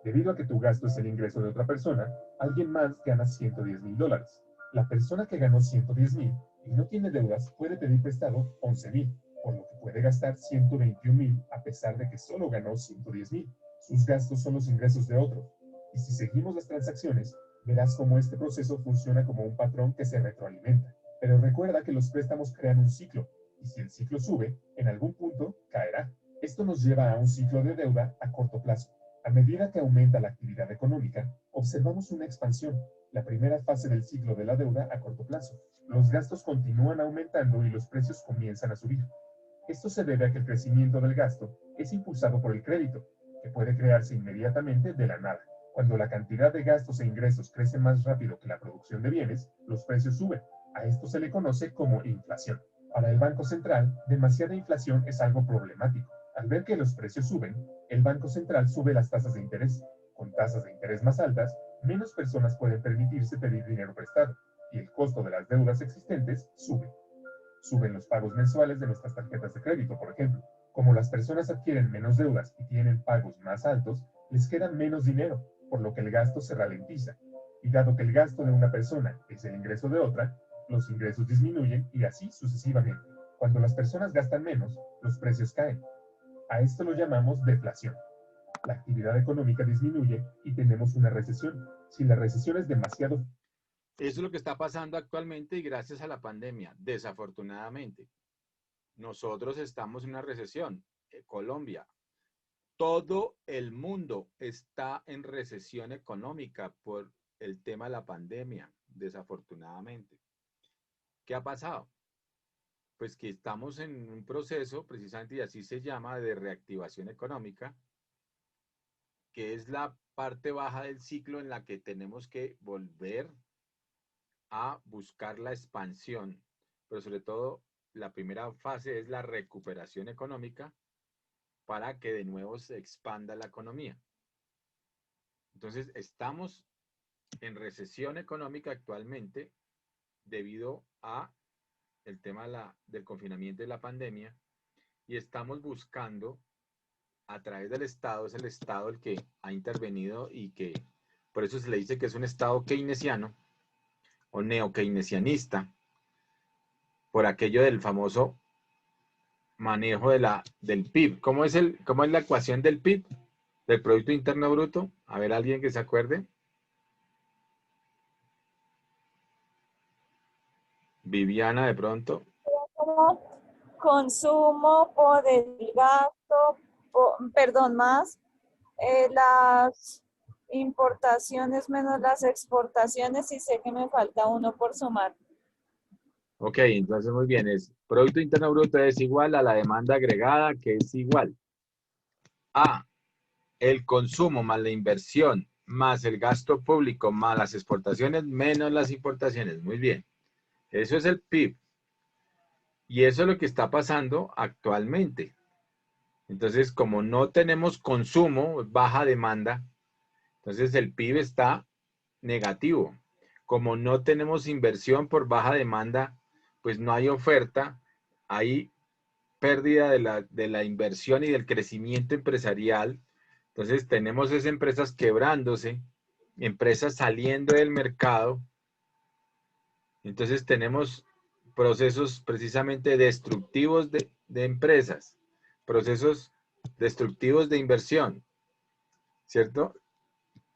Speaker 3: Debido a que tu gasto es el ingreso de otra persona, alguien más gana $110,000. La persona que ganó 110,000 y no tiene deudas puede pedir prestado 11,000, por lo que puede gastar 121,000 a pesar de que solo ganó 110,000. Sus gastos son los ingresos de otros. Y si seguimos las transacciones, verás cómo este proceso funciona como un patrón que se retroalimenta. Pero recuerda que los préstamos crean un ciclo, y si el ciclo sube, en algún punto caerá. Esto nos lleva a un ciclo de deuda a corto plazo. A medida que aumenta la actividad económica, observamos una expansión, la primera fase del ciclo de la deuda a corto plazo. Los gastos continúan aumentando y los precios comienzan a subir. Esto se debe a que el crecimiento del gasto es impulsado por el crédito, que puede crearse inmediatamente de la nada. Cuando la cantidad de gastos e ingresos crece más rápido que la producción de bienes, los precios suben. A esto se le conoce como inflación. Para el Banco Central, demasiada inflación es algo problemático. Al ver que los precios suben, el Banco Central sube las tasas de interés. Con tasas de interés más altas, menos personas pueden permitirse pedir dinero prestado, y el costo de las deudas existentes sube. Suben los pagos mensuales de nuestras tarjetas de crédito, por ejemplo. Como las personas adquieren menos deudas y tienen pagos más altos, les queda menos dinero, por lo que el gasto se ralentiza. Y dado que el gasto de una persona es el ingreso de otra, los ingresos disminuyen y así sucesivamente. Cuando las personas gastan menos, los precios caen. A esto lo llamamos deflación. La actividad económica disminuye y tenemos una recesión. Si la recesión es demasiado
Speaker 5: Eso es lo que está pasando actualmente y gracias a la pandemia, desafortunadamente. Nosotros estamos en una recesión. Colombia, todo el mundo está en recesión económica por el tema de la pandemia, desafortunadamente. ¿Qué ha pasado? Pues que estamos en un proceso, precisamente, y así se llama, de reactivación económica, que es la parte baja del ciclo en la que tenemos que volver a buscar la expansión, pero sobre todo la primera fase es la recuperación económica para que de nuevo se expanda la economía. Entonces, estamos en recesión económica actualmente debido a el tema del confinamiento y la pandemia, y estamos buscando a través del Estado, es el Estado el que ha intervenido y que por eso se le dice que es un Estado keynesiano o neokeynesianista, por aquello del famoso manejo del PIB. ¿Cómo es la ecuación del PIB? Del Producto Interno Bruto. A ver, alguien que se acuerde. Viviana, de pronto.
Speaker 4: Consumo por el gasto, perdón, más las importaciones menos las exportaciones, y sé que me falta uno por sumar.
Speaker 5: Ok, entonces muy bien. Producto Interno Bruto es igual a la demanda agregada, que es igual a el consumo más la inversión más el gasto público más las exportaciones menos las importaciones. Muy bien. Eso es el PIB. Y eso es lo que está pasando actualmente. Entonces, como no tenemos consumo, baja demanda, entonces el PIB está negativo. Como no tenemos inversión por baja demanda, pues no hay oferta, hay pérdida de la inversión y del crecimiento empresarial. Entonces tenemos esas empresas quebrándose, empresas saliendo del mercado. Entonces tenemos procesos precisamente destructivos de empresas, procesos destructivos de inversión, ¿cierto?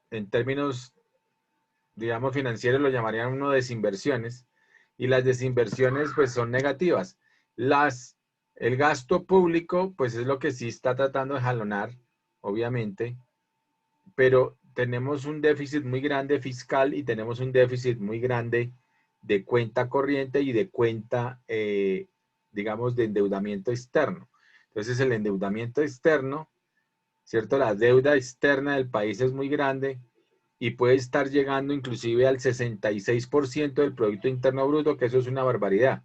Speaker 5: En términos, digamos, financieros lo llamarían uno desinversiones, y las desinversiones pues son negativas. El gasto público pues es lo que sí está tratando de jalonar, obviamente, pero tenemos un déficit muy grande fiscal y tenemos un déficit muy grande de cuenta corriente y de cuenta, digamos, de endeudamiento externo. Entonces el endeudamiento externo, ¿cierto? La deuda externa del país es muy grande y puede estar llegando inclusive al 66% del Producto Interno Bruto, que eso es una barbaridad.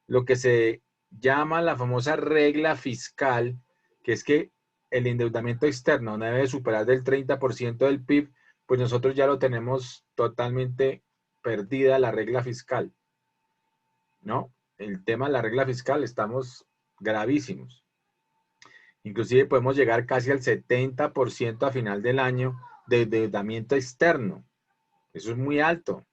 Speaker 5: Lo que se llama la famosa regla fiscal, que es que el endeudamiento externo no debe superar del 30% del PIB, pues nosotros ya lo tenemos totalmente perdida la regla fiscal, ¿no? El tema de la regla fiscal estamos gravísimos. Inclusive podemos llegar casi al 70% a final del año de endeudamiento externo. Eso es muy alto.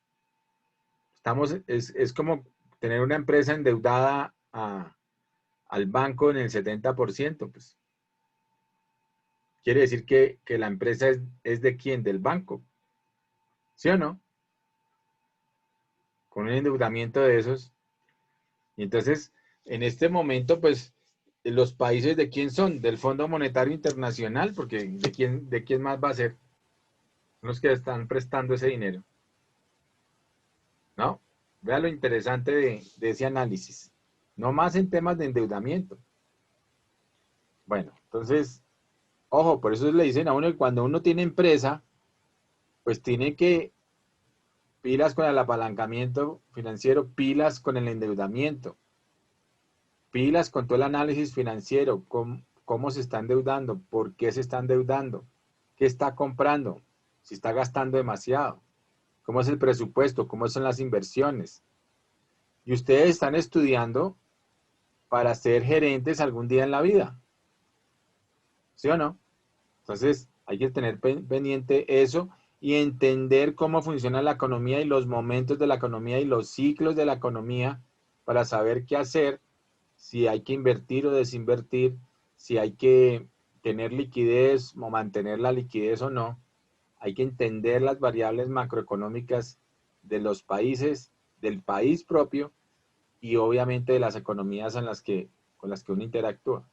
Speaker 5: Es como tener una empresa endeudada al banco en el 70%, pues. Quiere decir que la empresa es de quién, del banco. ¿Sí o no? Con un endeudamiento de esos. Y entonces, en este momento, pues, los países de quién son, del Fondo Monetario Internacional, porque de quién más va a ser los que están prestando ese dinero. ¿No? Vea lo interesante de ese análisis. No más en temas de endeudamiento. Bueno, entonces, ojo, por eso le dicen a uno que cuando uno tiene empresa, pues tiene que pilas con el apalancamiento financiero, pilas con el endeudamiento, pilas con todo el análisis financiero, cómo se está endeudando, por qué se está endeudando, qué está comprando, si está gastando demasiado, cómo es el presupuesto, cómo son las inversiones. Y ustedes están estudiando para ser gerentes algún día en la vida. ¿Sí o no? Entonces, hay que tener pendiente eso y entender cómo funciona la economía y los momentos de la economía y los ciclos de la economía para saber qué hacer, si hay que invertir o desinvertir, si hay que tener liquidez o mantener la liquidez o no. Hay que entender las variables macroeconómicas de los países, del país propio y obviamente de las economías con las que uno interactúa.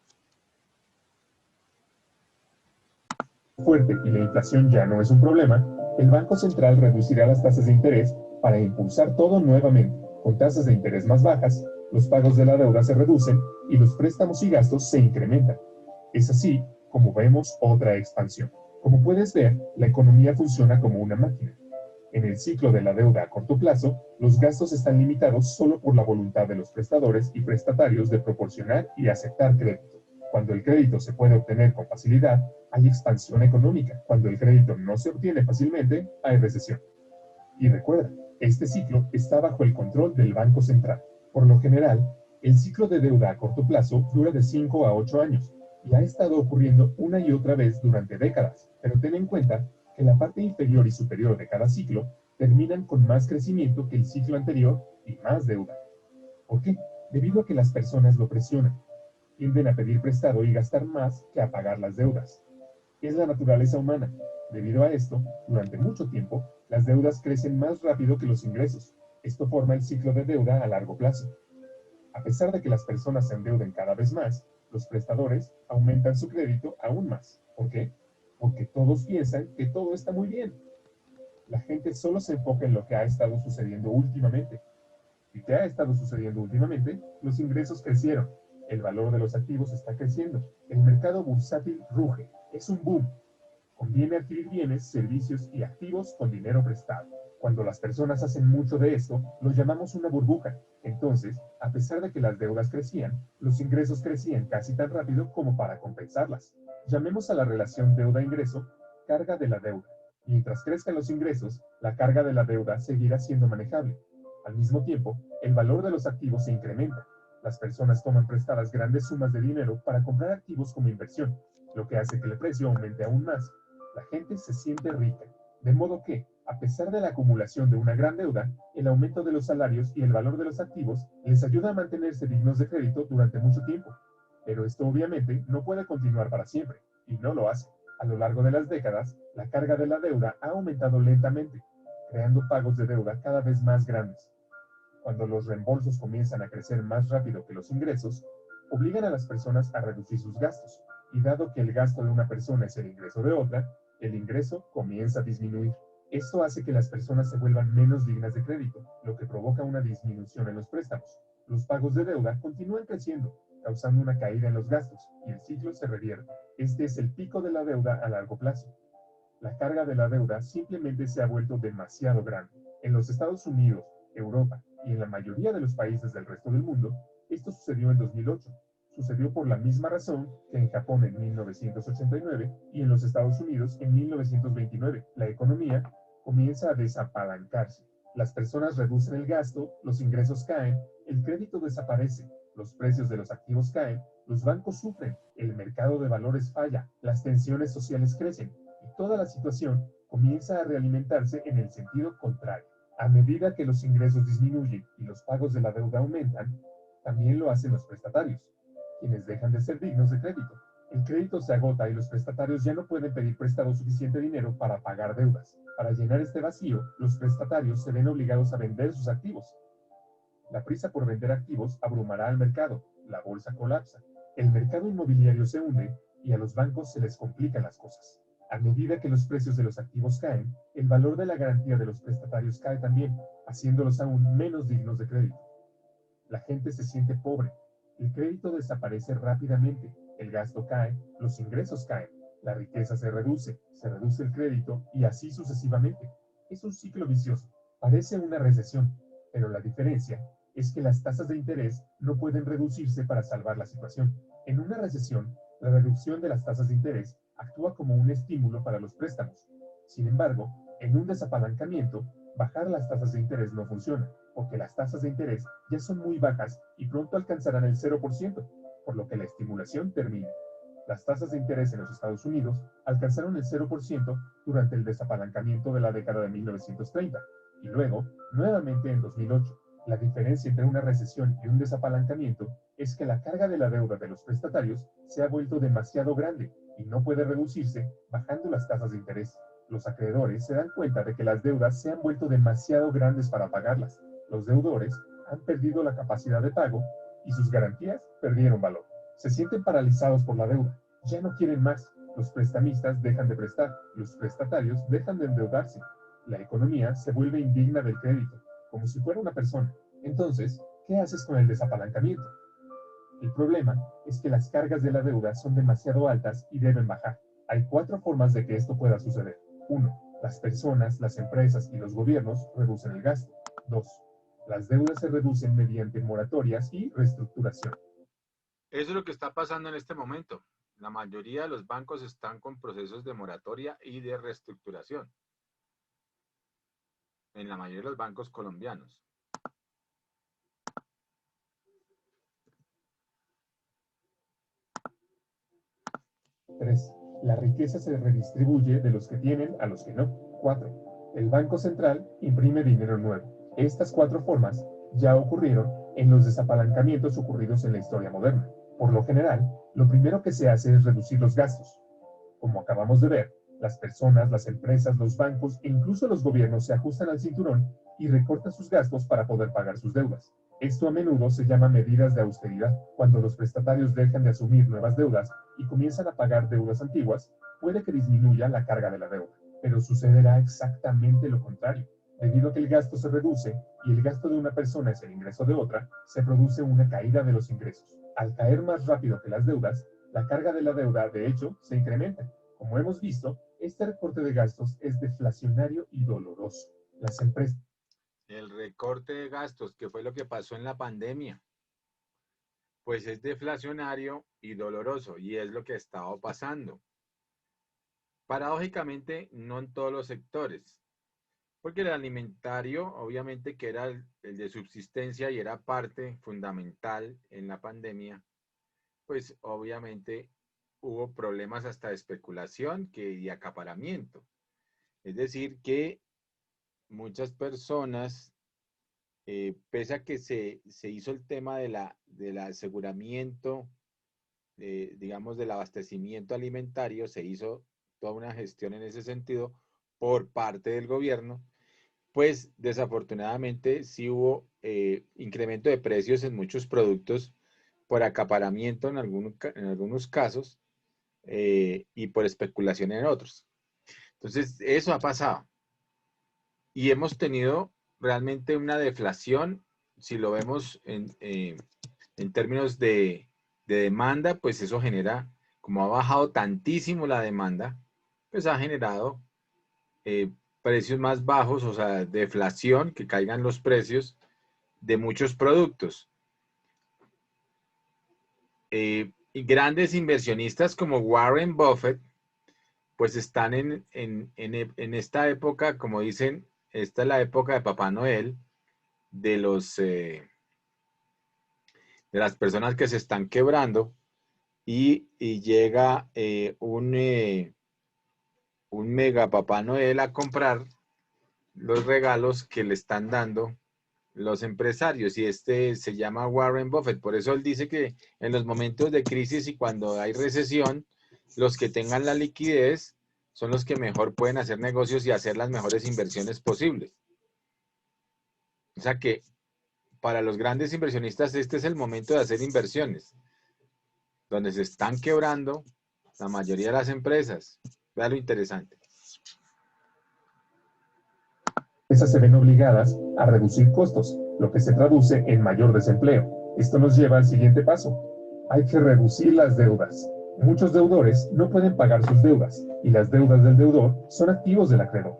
Speaker 3: Fuerte y la inflación ya no es un problema, el Banco Central reducirá las tasas de interés para impulsar todo nuevamente. Con tasas de interés más bajas, los pagos de la deuda se reducen y los préstamos y gastos se incrementan. Es así como vemos otra expansión. Como puedes ver, la economía funciona como una máquina. En el ciclo de la deuda a corto plazo, los gastos están limitados solo por la voluntad de los prestadores y prestatarios de proporcionar y aceptar crédito. Cuando el crédito se puede obtener con facilidad, hay expansión económica. Cuando el crédito no se obtiene fácilmente, hay recesión. Y recuerda, este ciclo está bajo el control del Banco Central. Por lo general, el ciclo de deuda a corto plazo dura de 5 a 8 años y ha estado ocurriendo una y otra vez durante décadas. Pero ten en cuenta que la parte inferior y superior de cada ciclo terminan con más crecimiento que el ciclo anterior y más deuda. ¿Por qué? Debido a que las personas lo presionan. Tienden a pedir prestado y gastar más que a pagar las deudas. Es la naturaleza humana. Debido a esto, durante mucho tiempo, las deudas crecen más rápido que los ingresos. Esto forma el ciclo de deuda a largo plazo. A pesar de que las personas se endeuden cada vez más, los prestadores aumentan su crédito aún más. ¿Por qué? Porque todos piensan que todo está muy bien. La gente solo se enfoca en lo que ha estado sucediendo últimamente. ¿Y qué ha estado sucediendo últimamente? Los ingresos crecieron. El valor de los activos está creciendo. El mercado bursátil ruge. Es un boom. Conviene adquirir bienes, servicios y activos con dinero prestado. Cuando las personas hacen mucho de esto, lo llamamos una burbuja. Entonces, a pesar de que las deudas crecían, los ingresos crecían casi tan rápido como para compensarlas. Llamemos a la relación deuda-ingreso carga de la deuda. Mientras crezcan los ingresos, la carga de la deuda seguirá siendo manejable. Al mismo tiempo, el valor de los activos se incrementa. Las personas toman prestadas grandes sumas de dinero para comprar activos como inversión, lo que hace que el precio aumente aún más. La gente se siente rica, de modo que, a pesar de la acumulación de una gran deuda, el aumento de los salarios y el valor de los activos les ayuda a mantenerse dignos de crédito durante mucho tiempo. Pero esto obviamente no puede continuar para siempre, y no lo hace. A lo largo de las décadas, la carga de la deuda ha aumentado lentamente, creando pagos de deuda cada vez más grandes. Cuando los reembolsos comienzan a crecer más rápido que los ingresos, obligan a las personas a reducir sus gastos, y dado que el gasto de una persona es el ingreso de otra, el ingreso comienza a disminuir. Esto hace que las personas se vuelvan menos dignas de crédito, lo que provoca una disminución en los préstamos. Los pagos de deuda continúan creciendo, causando una caída en los gastos, y el ciclo se revierte. Este es el pico de la deuda a largo plazo. La carga de la deuda simplemente se ha vuelto demasiado grande. En los Estados Unidos, Europa y en la mayoría de los países del resto del mundo, esto sucedió en 2008. Sucedió por la misma razón que en Japón en 1989 y en los Estados Unidos en 1929. La economía comienza a desapalancarse. Las personas reducen el gasto, los ingresos caen, el crédito desaparece, los precios de los activos caen, los bancos sufren, el mercado de valores falla, las tensiones sociales crecen y toda la situación comienza a realimentarse en el sentido contrario. A medida que los ingresos disminuyen y los pagos de la deuda aumentan, también lo hacen los prestatarios, quienes dejan de ser dignos de crédito. El crédito se agota y los prestatarios ya no pueden pedir prestado suficiente dinero para pagar deudas. Para llenar este vacío, los prestatarios se ven obligados a vender sus activos. La prisa por vender activos abrumará al mercado, la bolsa colapsa, el mercado inmobiliario se hunde y a los bancos se les complican las cosas. A medida que los precios de los activos caen, el valor de la garantía de los prestatarios cae también, haciéndolos aún menos dignos de crédito. La gente se siente pobre, el crédito desaparece rápidamente, el gasto cae, los ingresos caen, la riqueza se reduce el crédito y así sucesivamente. Es un ciclo vicioso, parece una recesión, pero la diferencia es que las tasas de interés no pueden reducirse para salvar la situación. En una recesión, la reducción de las tasas de interés actúa como un estímulo para los préstamos. Sin embargo, en un desapalancamiento, bajar las tasas de interés no funciona, porque las tasas de interés ya son muy bajas y pronto alcanzarán el 0%, por lo que la estimulación termina. Las tasas de interés en los Estados Unidos alcanzaron el 0% durante el desapalancamiento de la década de 1930 y luego, nuevamente en 2008. La diferencia entre una recesión y un desapalancamiento es que la carga de la deuda de los prestatarios se ha vuelto demasiado grande y no puede reducirse bajando las tasas de interés. Los acreedores se dan cuenta de que las deudas se han vuelto demasiado grandes para pagarlas. Los deudores han perdido la capacidad de pago y sus garantías perdieron valor. Se sienten paralizados por la deuda. Ya no quieren más. Los prestamistas dejan de prestar. Los prestatarios dejan de endeudarse. La economía se vuelve indigna del crédito, como si fuera una persona. Entonces, ¿qué haces con el desapalancamiento? El problema es que las cargas de la deuda son demasiado altas y deben bajar. Hay 4 formas de que esto pueda suceder. 1. Las personas, las empresas y los gobiernos reducen el gasto. 2. Las deudas se reducen mediante moratorias y reestructuración.
Speaker 5: Eso es lo que está pasando en este momento. La mayoría de los bancos están con procesos de moratoria y de reestructuración. En la mayoría de los bancos colombianos.
Speaker 3: 3. La riqueza se redistribuye de los que tienen a los que no. 4. El Banco Central imprime dinero nuevo. Estas 4 formas ya ocurrieron en los desapalancamientos ocurridos en la historia moderna. Por lo general, lo primero que se hace es reducir los gastos. Como acabamos de ver, las personas, las empresas, los bancos e incluso los gobiernos se ajustan al cinturón y recortan sus gastos para poder pagar sus deudas. Esto a menudo se llama medidas de austeridad. Cuando los prestatarios dejan de asumir nuevas deudas y comienzan a pagar deudas antiguas, puede que disminuya la carga de la deuda, pero sucederá exactamente lo contrario. Debido a que el gasto se reduce y el gasto de una persona es el ingreso de otra, se produce una caída de los ingresos. Al caer más rápido que las deudas, la carga de la deuda, de hecho, se incrementa. Como hemos visto, este recorte de gastos es deflacionario y doloroso. Las empresas...
Speaker 5: El recorte de gastos, que fue lo que pasó en la pandemia, pues es deflacionario y doloroso, y es lo que ha estado pasando. Paradójicamente, no en todos los sectores, porque el alimentario, obviamente que era el de subsistencia y era parte fundamental en la pandemia, pues obviamente hubo problemas hasta de especulación y acaparamiento. Es decir, que muchas personas, pese a que se hizo el tema del aseguramiento, digamos, del abastecimiento alimentario, se hizo toda una gestión en ese sentido por parte del gobierno, pues desafortunadamente sí hubo incremento de precios en muchos productos por acaparamiento en algunos casos y por especulación en otros. Entonces, eso ha pasado. Y hemos tenido realmente una deflación, si lo vemos en términos de demanda, pues eso genera, como ha bajado tantísimo la demanda, pues ha generado precios más bajos, o sea, deflación, que caigan los precios de muchos productos. Y grandes inversionistas como Warren Buffett, pues están en esta época, como dicen, esta es la época de Papá Noel, de las personas que se están quebrando y llega un mega Papá Noel a comprar los regalos que le están dando los empresarios, y este se llama Warren Buffett. Por eso él dice que en los momentos de crisis y cuando hay recesión, los que tengan la liquidez son los que mejor pueden hacer negocios y hacer las mejores inversiones posibles. O sea que para los grandes inversionistas este es el momento de hacer inversiones, donde se están quebrando la mayoría de las empresas. Vea lo interesante.
Speaker 3: Empresas se ven obligadas a reducir costos, lo que se traduce en mayor desempleo. Esto nos lleva al siguiente paso. Hay que reducir las deudas. Muchos deudores no pueden pagar sus deudas y las deudas del deudor son activos del acreedor.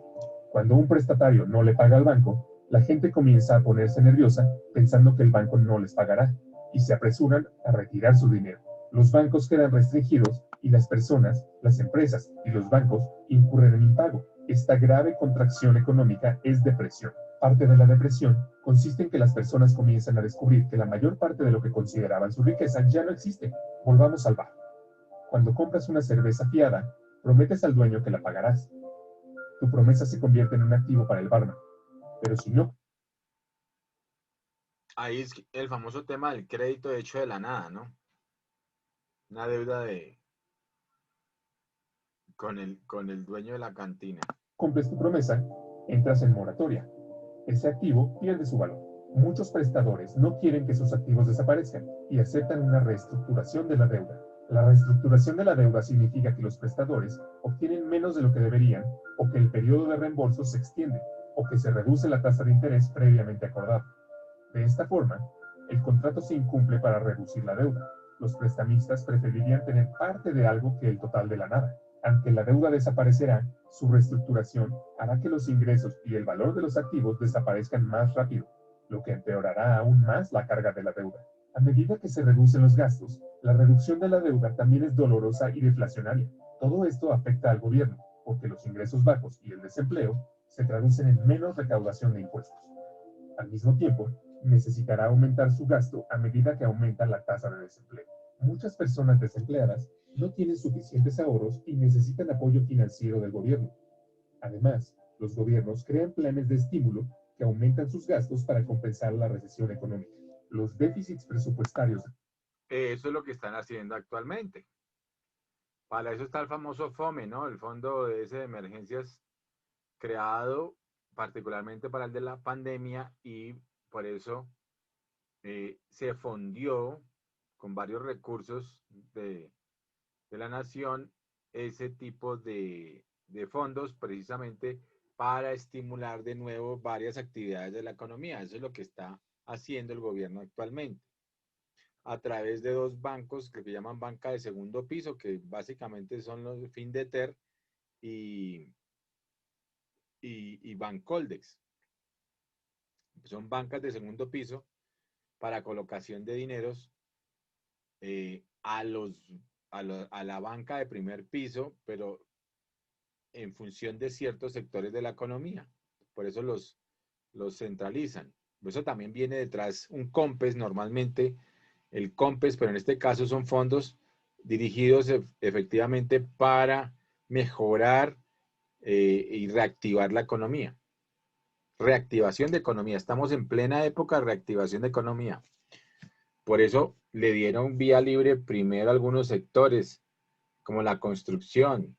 Speaker 3: Cuando un prestatario no le paga al banco, la gente comienza a ponerse nerviosa pensando que el banco no les pagará y se apresuran a retirar su dinero. Los bancos quedan restringidos y las personas, las empresas y los bancos incurren en impago. Esta grave contracción económica es depresión. Parte de la depresión consiste en que las personas comienzan a descubrir que la mayor parte de lo que consideraban su riqueza ya no existe. Volvamos al bar. Cuando compras una cerveza fiada, prometes al dueño que la pagarás. Tu promesa se convierte en un activo para el barman. Pero si no...
Speaker 5: Ahí es el famoso tema del crédito hecho de la nada, ¿no? Una deuda con el dueño de la cantina.
Speaker 3: Cumples tu promesa, entras en moratoria. Ese activo pierde su valor. Muchos prestadores no quieren que sus activos desaparezcan y aceptan una reestructuración de la deuda. La reestructuración de la deuda significa que los prestadores obtienen menos de lo que deberían, o que el periodo de reembolso se extiende, o que se reduce la tasa de interés previamente acordada. De esta forma, el contrato se incumple para reducir la deuda. Los prestamistas preferirían tener parte de algo que el total de la nada. Aunque la deuda desaparecerá, su reestructuración hará que los ingresos y el valor de los activos desaparezcan más rápido, lo que empeorará aún más la carga de la deuda. A medida que se reducen los gastos, la reducción de la deuda también es dolorosa y deflacionaria. Todo esto afecta al gobierno, porque los ingresos bajos y el desempleo se traducen en menos recaudación de impuestos. Al mismo tiempo, necesitará aumentar su gasto a medida que aumenta la tasa de desempleo. Muchas personas desempleadas no tienen suficientes ahorros y necesitan apoyo financiero del gobierno. Además, los gobiernos crean planes de estímulo que aumentan sus gastos para compensar la recesión económica. Los déficits presupuestarios.
Speaker 5: Eso es lo que están haciendo actualmente. Para eso está el famoso FOME, ¿no? El Fondo de Emergencias, creado particularmente para el de la pandemia, y por eso se fondió con varios recursos de la nación ese tipo de fondos, precisamente para estimular de nuevo varias actividades de la economía. Eso es lo que está haciendo el gobierno actualmente, a través de dos bancos que se llaman banca de segundo piso, que básicamente son los Findeter y Bancoldex. Son bancas de segundo piso para colocación de dineros a la banca de primer piso, pero en función de ciertos sectores de la economía. Por eso los centralizan. Eso también viene detrás un COMPES, normalmente el COMPES, pero en este caso son fondos dirigidos efectivamente para mejorar y reactivar la economía. Reactivación de economía. Estamos en plena época de reactivación de economía. Por eso le dieron vía libre primero a algunos sectores, como la construcción.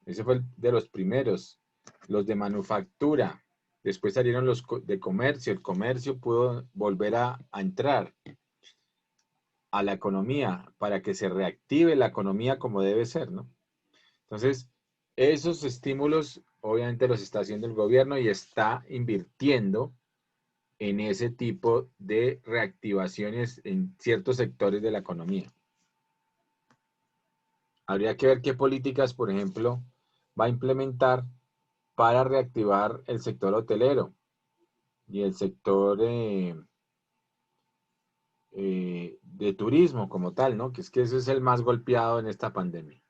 Speaker 5: Ese fue de los primeros. Los de manufactura. Después salieron los de comercio. El comercio pudo volver a entrar a la economía para que se reactive la economía como debe ser, ¿no? Entonces, esos estímulos obviamente los está haciendo el gobierno y está invirtiendo en ese tipo de reactivaciones en ciertos sectores de la economía. Habría que ver qué políticas, por ejemplo, va a implementar para reactivar el sector hotelero y el sector de turismo como tal, ¿no? Que es que ese es el más golpeado en esta pandemia.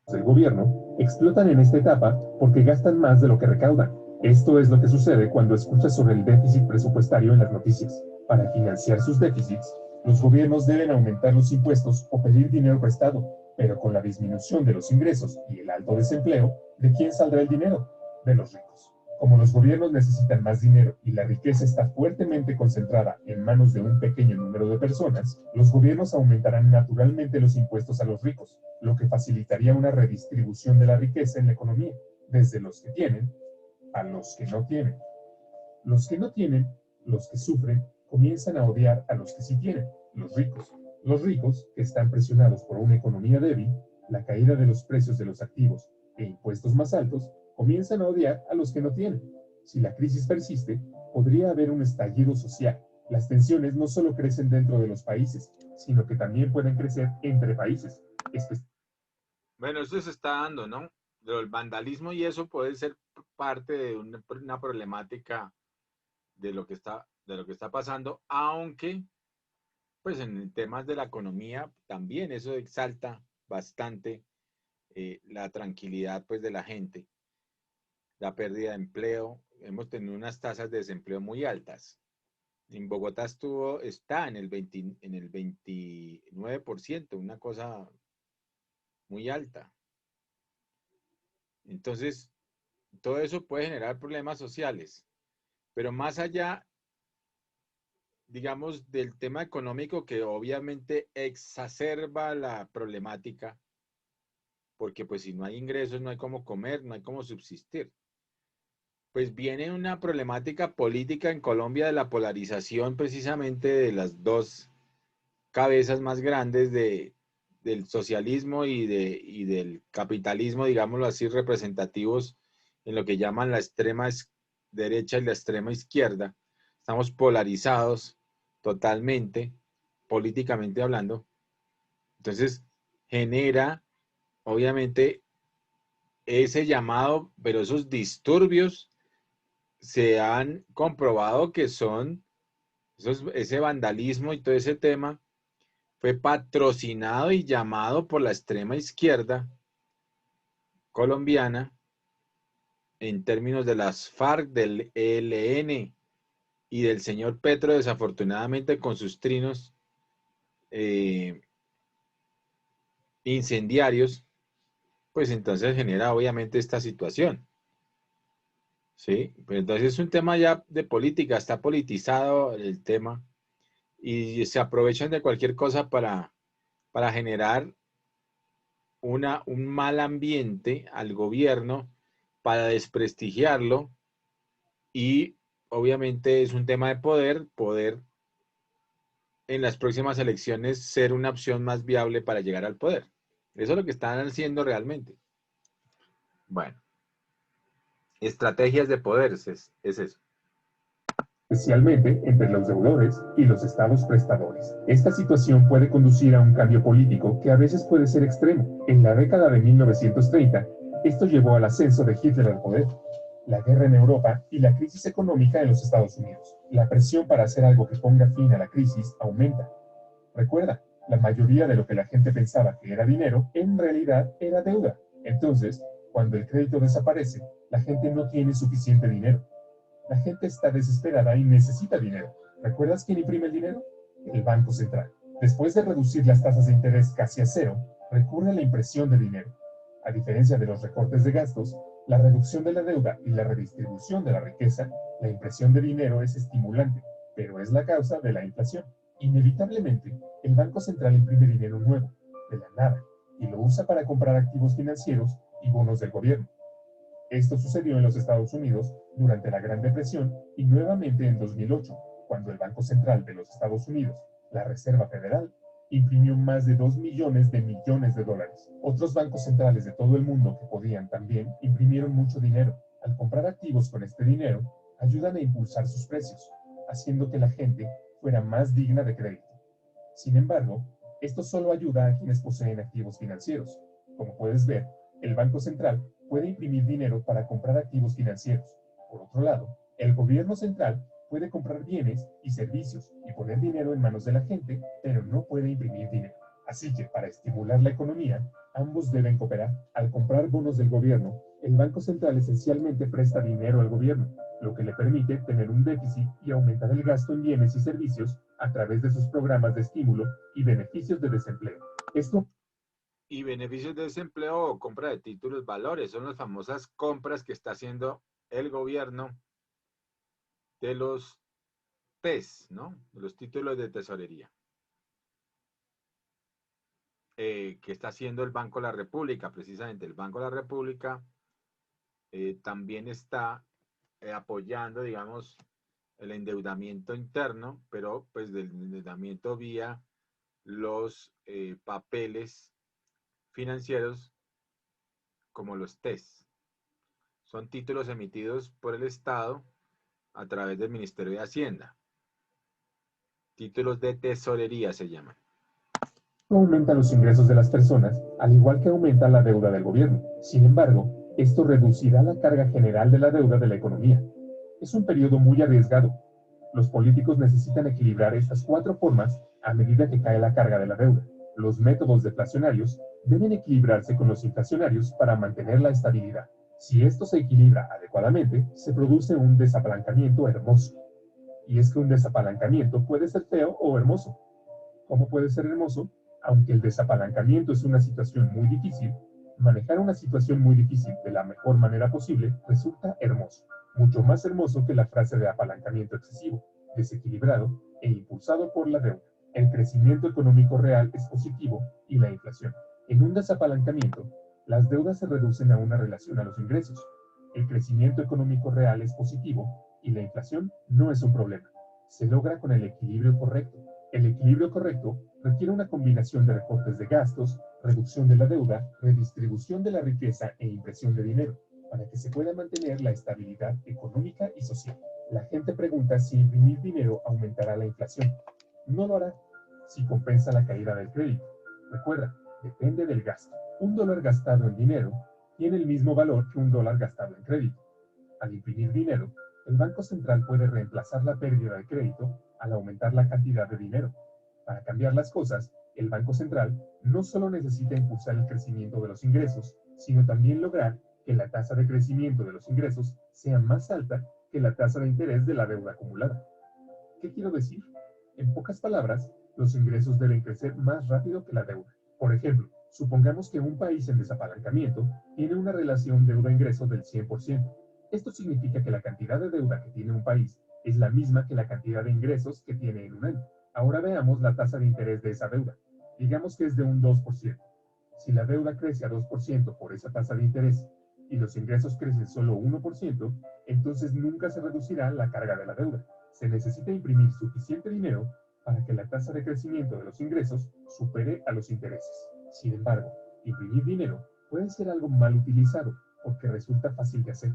Speaker 3: El gobierno explotan en esta etapa porque gastan más de lo que recaudan. Esto es lo que sucede cuando escuchas sobre el déficit presupuestario en las noticias. Para financiar sus déficits, los gobiernos deben aumentar los impuestos o pedir dinero prestado, pero con la disminución de los ingresos y el alto desempleo, ¿de quién saldrá el dinero? De los ricos. Como los gobiernos necesitan más dinero y la riqueza está fuertemente concentrada en manos de un pequeño número de personas, los gobiernos aumentarán naturalmente los impuestos a los ricos, lo que facilitaría una redistribución de la riqueza en la economía, desde los que tienen a los que no tienen. Los que no tienen, los que sufren, comienzan a odiar a los que sí tienen, los ricos. Los ricos, que están presionados por una economía débil, la caída de los precios de los activos e impuestos más altos, comienzan a odiar a los que no tienen. Si la crisis persiste, podría haber un estallido social. Las tensiones no solo crecen dentro de los países, sino que también pueden crecer entre países.
Speaker 5: Bueno, eso se está dando, ¿no? El vandalismo y eso puede ser parte de una problemática de lo que está pasando, aunque pues en temas de la economía también eso exalta bastante la tranquilidad pues de la gente, la pérdida de empleo. Hemos tenido unas tasas de desempleo muy altas. En Bogotá está en el 29%, una cosa muy alta. Entonces, todo eso puede generar problemas sociales, pero más allá, digamos, del tema económico, que obviamente exacerba la problemática, porque pues si no hay ingresos, no hay cómo comer, no hay cómo subsistir. Pues viene una problemática política en Colombia de la polarización precisamente de las dos cabezas más grandes del socialismo y del capitalismo, digámoslo así, representativos en lo que llaman la extrema derecha y la extrema izquierda. Estamos polarizados totalmente, políticamente hablando. Entonces, genera, obviamente, ese llamado, pero esos disturbios se han comprobado que son, ese vandalismo y todo ese tema fue patrocinado y llamado por la extrema izquierda colombiana en términos de las FARC, del ELN y del señor Petro, desafortunadamente con sus trinos incendiarios, pues entonces genera obviamente esta situación. ¿Sí? Pues entonces es un tema ya de política, está politizado el tema y se aprovechan de cualquier cosa para generar un mal ambiente al gobierno, para desprestigiarlo y obviamente es un tema de poder en las próximas elecciones ser una opción más viable para llegar al poder. Eso es lo que están haciendo realmente. Bueno, estrategias de poder es eso.
Speaker 3: Especialmente entre los deudores y los estados prestadores. Esta situación puede conducir a un cambio político que a veces puede ser extremo. En la década de 1930, esto llevó al ascenso de Hitler al poder, la guerra en Europa y la crisis económica en los Estados Unidos. La presión para hacer algo que ponga fin a la crisis aumenta. Recuerda, la mayoría de lo que la gente pensaba que era dinero, en realidad era deuda. Entonces, cuando el crédito desaparece, la gente no tiene suficiente dinero. La gente está desesperada y necesita dinero. ¿Recuerdas quién imprime el dinero? El Banco Central. Después de reducir las tasas de interés casi a cero, recurre a la impresión de dinero. A diferencia de los recortes de gastos, la reducción de la deuda y la redistribución de la riqueza, la impresión de dinero es estimulante, pero es la causa de la inflación. Inevitablemente, el Banco Central imprime dinero nuevo, de la nada, y lo usa para comprar activos financieros y bonos del gobierno. Esto sucedió en los Estados Unidos durante la Gran Depresión y nuevamente en 2008, cuando el Banco Central de los Estados Unidos, la Reserva Federal, imprimió más de 2 millones de dólares. Otros bancos centrales de todo el mundo que podían también imprimieron mucho dinero. Al comprar activos con este dinero, ayudan a impulsar sus precios, haciendo que la gente fuera más digna de crédito. Sin embargo, esto solo ayuda a quienes poseen activos financieros. Como puedes ver, el Banco Central puede imprimir dinero para comprar activos financieros. Por otro lado, el gobierno central puede comprar bienes y servicios y poner dinero en manos de la gente, pero no puede imprimir dinero. Así que para estimular la economía, ambos deben cooperar. Al comprar bonos del gobierno, el Banco Central esencialmente presta dinero al gobierno, lo que le permite tener un déficit y aumentar el gasto en bienes y servicios a través de sus programas de estímulo y beneficios de desempleo. Esto
Speaker 5: Y beneficios de desempleo o compra de títulos valores. Son las famosas compras que está haciendo el gobierno de los TES, ¿no? De los títulos de tesorería. Que está haciendo el Banco de la República, precisamente. El Banco de la República también está apoyando, digamos, el endeudamiento interno, pero pues del endeudamiento vía los papeles financieros como los TES. Son títulos emitidos por el Estado a través del Ministerio de Hacienda. Títulos de tesorería se llaman.
Speaker 3: aumenta los ingresos de las personas, al igual que aumenta la deuda del gobierno. Sin embargo, esto reducirá la carga general de la deuda de la economía. Es un periodo muy arriesgado. Los políticos necesitan equilibrar estas 4 formas a medida que cae la carga de la deuda. Los métodos deflacionarios deben equilibrarse con los inflacionarios para mantener la estabilidad. Si esto se equilibra adecuadamente, se produce un desapalancamiento hermoso. Y es que un desapalancamiento puede ser feo o hermoso. ¿Cómo puede ser hermoso? Aunque el desapalancamiento es una situación muy difícil, manejar una situación muy difícil de la mejor manera posible resulta hermoso. Mucho más hermoso que la frase de apalancamiento excesivo, desequilibrado e impulsado por la deuda. El crecimiento económico real es positivo y la inflación. En un desapalancamiento, Las deudas se reducen a una relación a los ingresos. El crecimiento económico real es positivo y la inflación no es un problema. Se logra con el equilibrio correcto. El equilibrio correcto requiere una combinación de recortes de gastos, reducción de la deuda, redistribución de la riqueza e impresión de dinero, para que se pueda mantener la estabilidad económica y social. La gente pregunta si imprimir dinero aumentará la inflación. No lo hará si compensa la caída del crédito. Recuerda, depende del gasto. $1 gastado en dinero tiene el mismo valor que $1 gastado en crédito. Al imprimir dinero, el Banco Central puede reemplazar la pérdida de crédito al aumentar la cantidad de dinero. Para cambiar las cosas, el Banco Central no solo necesita impulsar el crecimiento de los ingresos, sino también lograr que la tasa de crecimiento de los ingresos sea más alta que la tasa de interés de la deuda acumulada. ¿Qué quiero decir? En pocas palabras, los ingresos deben crecer más rápido que la deuda. Por ejemplo, supongamos que un país en desapalancamiento tiene una relación deuda-ingreso del 100%. Esto significa que la cantidad de deuda que tiene un país es la misma que la cantidad de ingresos que tiene en un año. Ahora veamos la tasa de interés de esa deuda. Digamos que es de un 2%. Si la deuda crece a 2% por esa tasa de interés y los ingresos crecen solo 1%, entonces nunca se reducirá la carga de la deuda. Se necesita imprimir suficiente dinero para que la tasa de crecimiento de los ingresos supere a los intereses. Sin embargo, imprimir dinero puede ser algo mal utilizado porque resulta fácil de hacer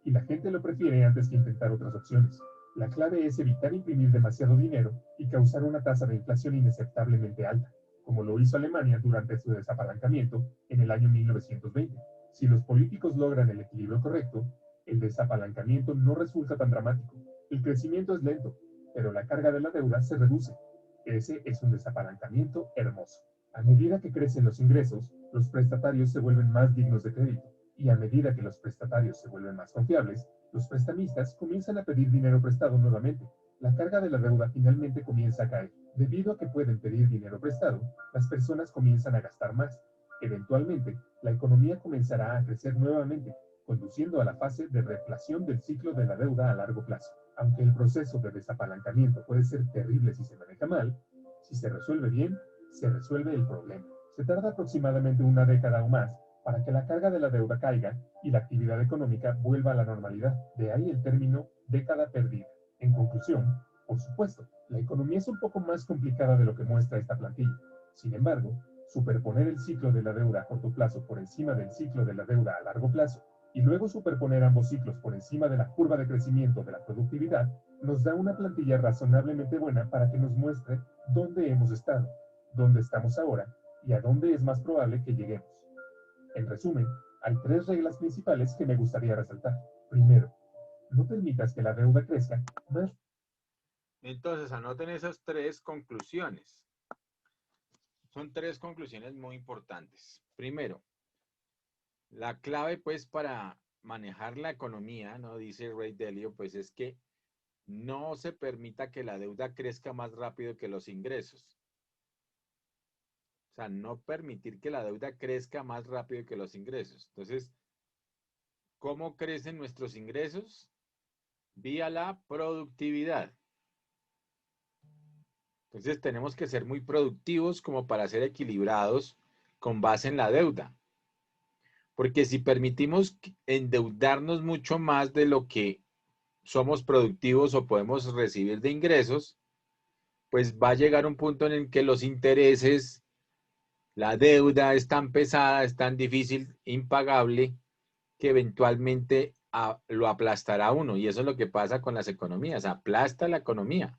Speaker 3: y la gente lo prefiere antes que intentar otras opciones. La clave es evitar imprimir demasiado dinero y causar una tasa de inflación inaceptablemente alta, como lo hizo Alemania durante su desapalancamiento en el año 1920. Si los políticos logran el equilibrio correcto, el desapalancamiento no resulta tan dramático. El crecimiento es lento, pero la carga de la deuda se reduce. Ese es un desapalancamiento hermoso. A medida que crecen los ingresos, los prestatarios se vuelven más dignos de crédito. Y a medida que los prestatarios se vuelven más confiables, los prestamistas comienzan a pedir dinero prestado nuevamente. La carga de la deuda finalmente comienza a caer. Debido a que pueden pedir dinero prestado, las personas comienzan a gastar más. Eventualmente, la economía comenzará a crecer nuevamente, conduciendo a la fase de reflación del ciclo de la deuda a largo plazo. Aunque el proceso de desapalancamiento puede ser terrible si se maneja mal, si se resuelve bien, se resuelve el problema. Se tarda aproximadamente una década o más para que la carga de la deuda caiga y la actividad económica vuelva a la normalidad. De ahí el término década perdida. En conclusión, por supuesto, la economía es un poco más complicada de lo que muestra esta plantilla. Sin embargo, superponer el ciclo de la deuda a corto plazo por encima del ciclo de la deuda a largo plazo y luego superponer ambos ciclos por encima de la curva de crecimiento de la productividad nos da una plantilla razonablemente buena para que nos muestre dónde hemos estado, dónde estamos ahora y a dónde es más probable que lleguemos. En resumen, hay 3 reglas principales que me gustaría resaltar. Primero, no permitas que la deuda crezca más.
Speaker 5: Entonces, anoten esas 3 conclusiones. Son 3 conclusiones muy importantes. Primero, la clave, pues, para manejar la economía, ¿no? Dice Ray Dalio, pues, es que no se permita que la deuda crezca más rápido que los ingresos. O sea, no permitir que la deuda crezca más rápido que los ingresos. Entonces, ¿cómo crecen nuestros ingresos? Vía la productividad. Entonces, tenemos que ser muy productivos como para ser equilibrados con base en la deuda. Porque si permitimos endeudarnos mucho más de lo que somos productivos o podemos recibir de ingresos, pues va a llegar un punto en el que los intereses, la deuda es tan pesada, es tan difícil, impagable, que eventualmente lo aplastará a uno. Y eso es lo que pasa con las economías. Aplasta la economía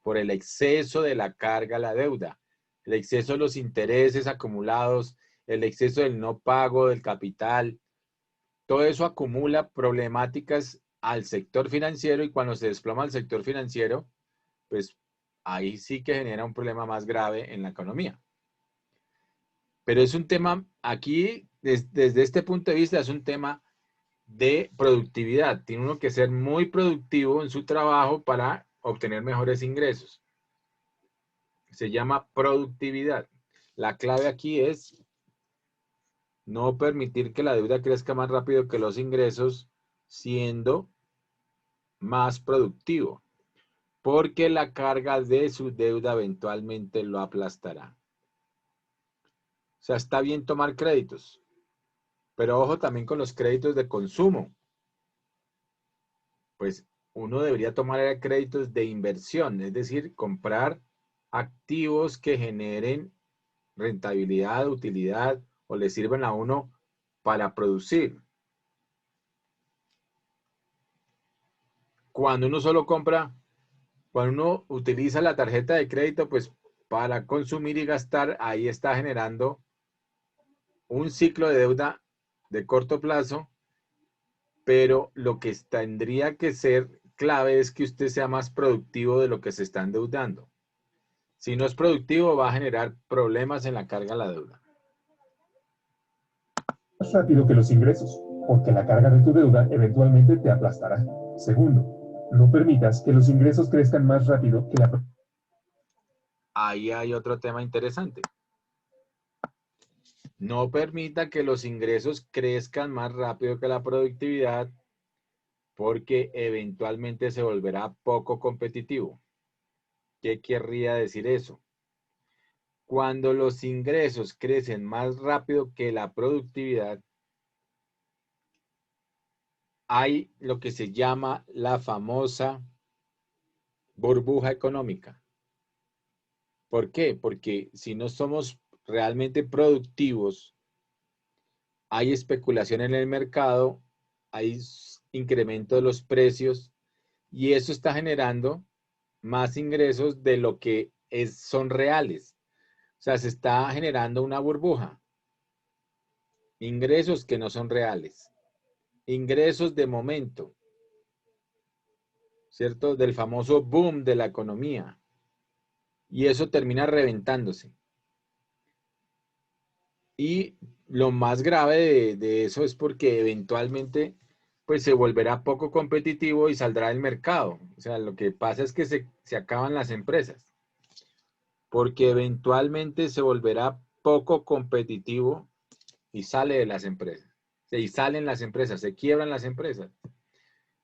Speaker 5: por el exceso de la carga a la deuda, el exceso de los intereses acumulados, el exceso del no pago del capital. Todo eso acumula problemáticas al sector financiero y cuando se desploma el sector financiero, pues ahí sí que genera un problema más grave en la economía. Pero es un tema, aquí, desde este punto de vista, es un tema de productividad. Tiene uno que ser muy productivo en su trabajo para obtener mejores ingresos. Se llama productividad. La clave aquí es no permitir que la deuda crezca más rápido que los ingresos, siendo más productivo, porque la carga de su deuda eventualmente lo aplastará. O sea, está bien tomar créditos, Pero ojo también con los créditos de consumo. Pues uno debería tomar créditos de inversión, es decir, comprar activos que generen rentabilidad, utilidad o le sirvan a uno para producir. Cuando uno solo compra, cuando uno utiliza la tarjeta de crédito, pues para consumir y gastar, ahí está generando un ciclo de deuda de corto plazo, pero lo que tendría que ser clave es que usted sea más productivo de lo que se está endeudando. Si no es productivo, va a generar problemas en la carga de la deuda.
Speaker 3: Más rápido que los ingresos, porque la carga de tu deuda eventualmente te aplastará. Segundo, no permitas que los ingresos crezcan más rápido que la...
Speaker 5: Ahí hay otro tema interesante. No permita que los ingresos crezcan más rápido que la productividad, porque eventualmente se volverá poco competitivo. ¿Qué querría decir eso? Cuando los ingresos crecen más rápido que la productividad, hay lo que se llama la famosa burbuja económica. ¿Por qué? Porque si no somos realmente productivos, hay especulación en el mercado, hay incremento de los precios y eso está generando más ingresos de lo que son reales. O sea, se está generando una burbuja. Ingresos que no son reales. Ingresos de momento. ¿Cierto? Del famoso boom de la economía. Y eso termina reventándose. Y lo más grave de eso es porque eventualmente pues se volverá poco competitivo y saldrá del mercado. O sea, lo que pasa es que se acaban las empresas. Porque eventualmente se volverá poco competitivo y sale de las empresas. Y salen las empresas, se quiebran las empresas.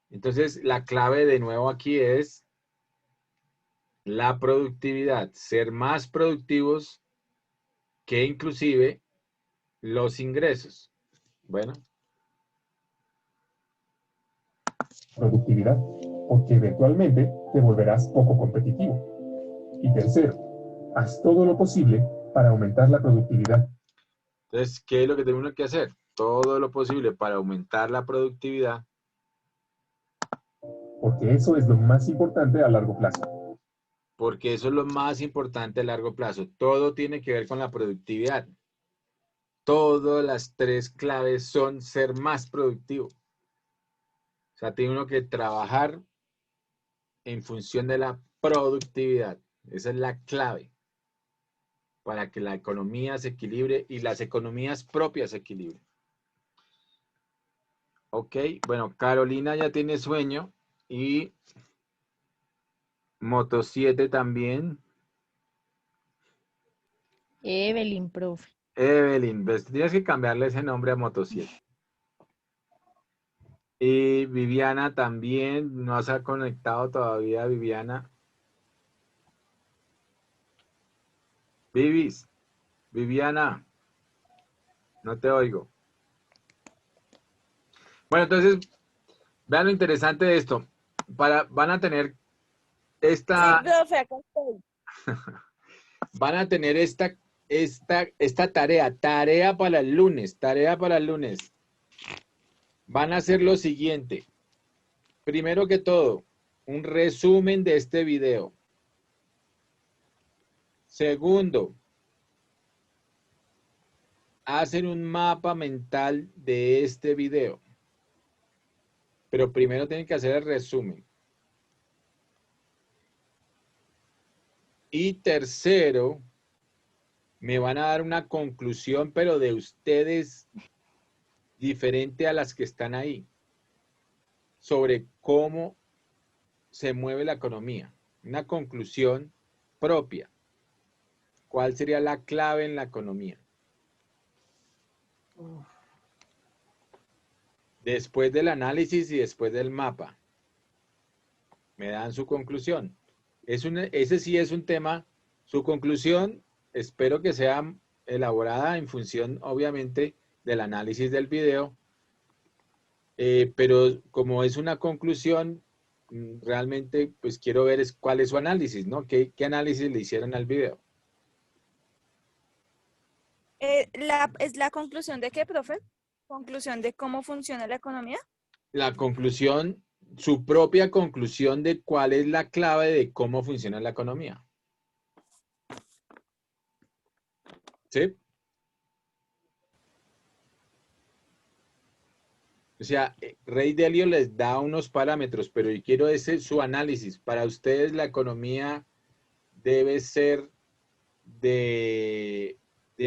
Speaker 5: Entonces, la clave de nuevo aquí es la productividad, ser más productivos que inclusive los ingresos. Bueno.
Speaker 3: Productividad, porque eventualmente te volverás poco competitivo. Y tercero, haz todo lo posible para aumentar la productividad.
Speaker 5: Entonces, ¿qué es lo que tenemos que hacer? Todo lo posible para aumentar la productividad.
Speaker 3: Porque eso es lo más importante a largo plazo.
Speaker 5: Porque eso es lo más importante a largo plazo. Todo tiene que ver con la productividad. Todas las tres claves son ser más productivo. O sea, tiene uno que trabajar en función de la productividad. Esa es la clave para que la economía se equilibre y las economías propias se equilibren. Ok, bueno, Carolina ya tiene sueño y Moto 7 también.
Speaker 6: Evelyn, profe.
Speaker 5: Evelyn, ves, tienes que cambiarle ese nombre a Moto 7. Y Viviana también, no se ha conectado todavía Viviana. Vivis, Viviana, no te oigo. Bueno, entonces, vean lo interesante de esto. Van a tener esta...
Speaker 4: Sí, profe, acá estoy.
Speaker 5: Van a tener esta tarea para el lunes, Van a hacer lo siguiente. Primero que todo, un resumen de este video. Segundo, hacen un mapa mental de este video. Pero primero tienen que hacer el resumen. Y tercero, me van a dar una conclusión, pero de ustedes diferente a las que están ahí, sobre cómo se mueve la economía. Una conclusión propia. ¿Cuál sería la clave en la economía? Después del análisis y después del mapa, me dan su conclusión. Ese sí es un tema, su conclusión, espero que sea elaborada en función, obviamente, del análisis del video, pero como es una conclusión, realmente pues quiero ver cuál es su análisis, ¿no? ¿Qué análisis le hicieron al video?
Speaker 4: ¿Es la conclusión de qué, profe? ¿Conclusión de cómo funciona la economía?
Speaker 5: La conclusión, su propia conclusión de cuál es la clave de cómo funciona la economía. ¿Sí? O sea, Ray Dalio les da unos parámetros, pero yo quiero ese su análisis. Para ustedes la economía debe ser de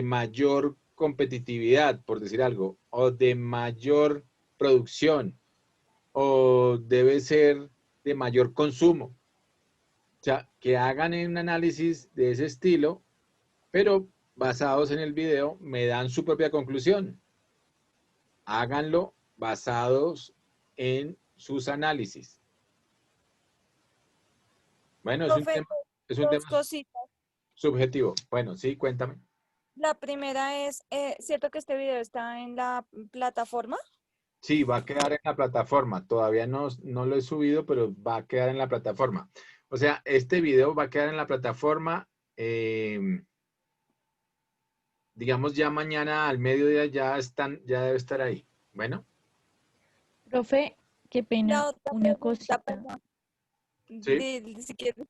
Speaker 5: mayor competitividad, por decir algo, o de mayor producción, o debe ser de mayor consumo. O sea, que hagan un análisis de ese estilo, pero basados en el video, me dan su propia conclusión. Háganlo basados en sus análisis. Bueno,
Speaker 4: Profe,
Speaker 5: es un
Speaker 4: dos
Speaker 5: tema
Speaker 4: cositas.
Speaker 5: subjetivo. Bueno, sí, cuéntame.
Speaker 4: La primera es, ¿cierto que este video está en la plataforma?
Speaker 5: Sí, va a quedar en la plataforma. Todavía no lo he subido, pero va a quedar en la plataforma. O sea, este video va a quedar en la plataforma, digamos ya mañana al mediodía ya debe estar ahí. Bueno,
Speaker 6: Profe, qué
Speaker 4: La
Speaker 6: pena,
Speaker 4: otra
Speaker 6: una
Speaker 4: pregunta,
Speaker 6: cosita.
Speaker 4: perdón,
Speaker 5: sí.
Speaker 4: si quieres,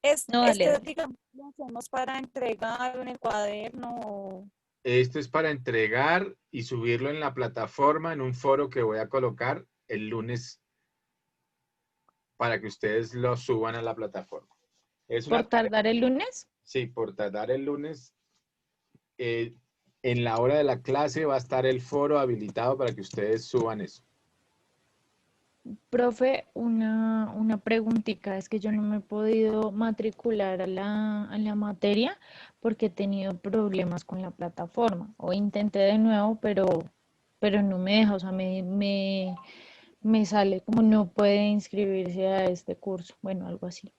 Speaker 4: es,
Speaker 6: No, dale, dale.
Speaker 4: digamos, lo hacemos para entregar en el cuaderno.
Speaker 5: Esto es para entregar y subirlo en la plataforma, en un foro que voy a colocar el lunes para que ustedes lo suban a la plataforma. Es una
Speaker 6: ¿Por
Speaker 5: tarea,
Speaker 6: tardar el lunes?
Speaker 5: sí, por tardar el lunes. En la hora de la clase va a estar el foro habilitado para que ustedes suban eso.
Speaker 6: Profe, una preguntita, es que yo no me he podido matricular a la materia porque he tenido problemas con la plataforma. O intenté de nuevo, pero no me deja, o sea, me sale como no puede inscribirse a este curso, bueno, algo así.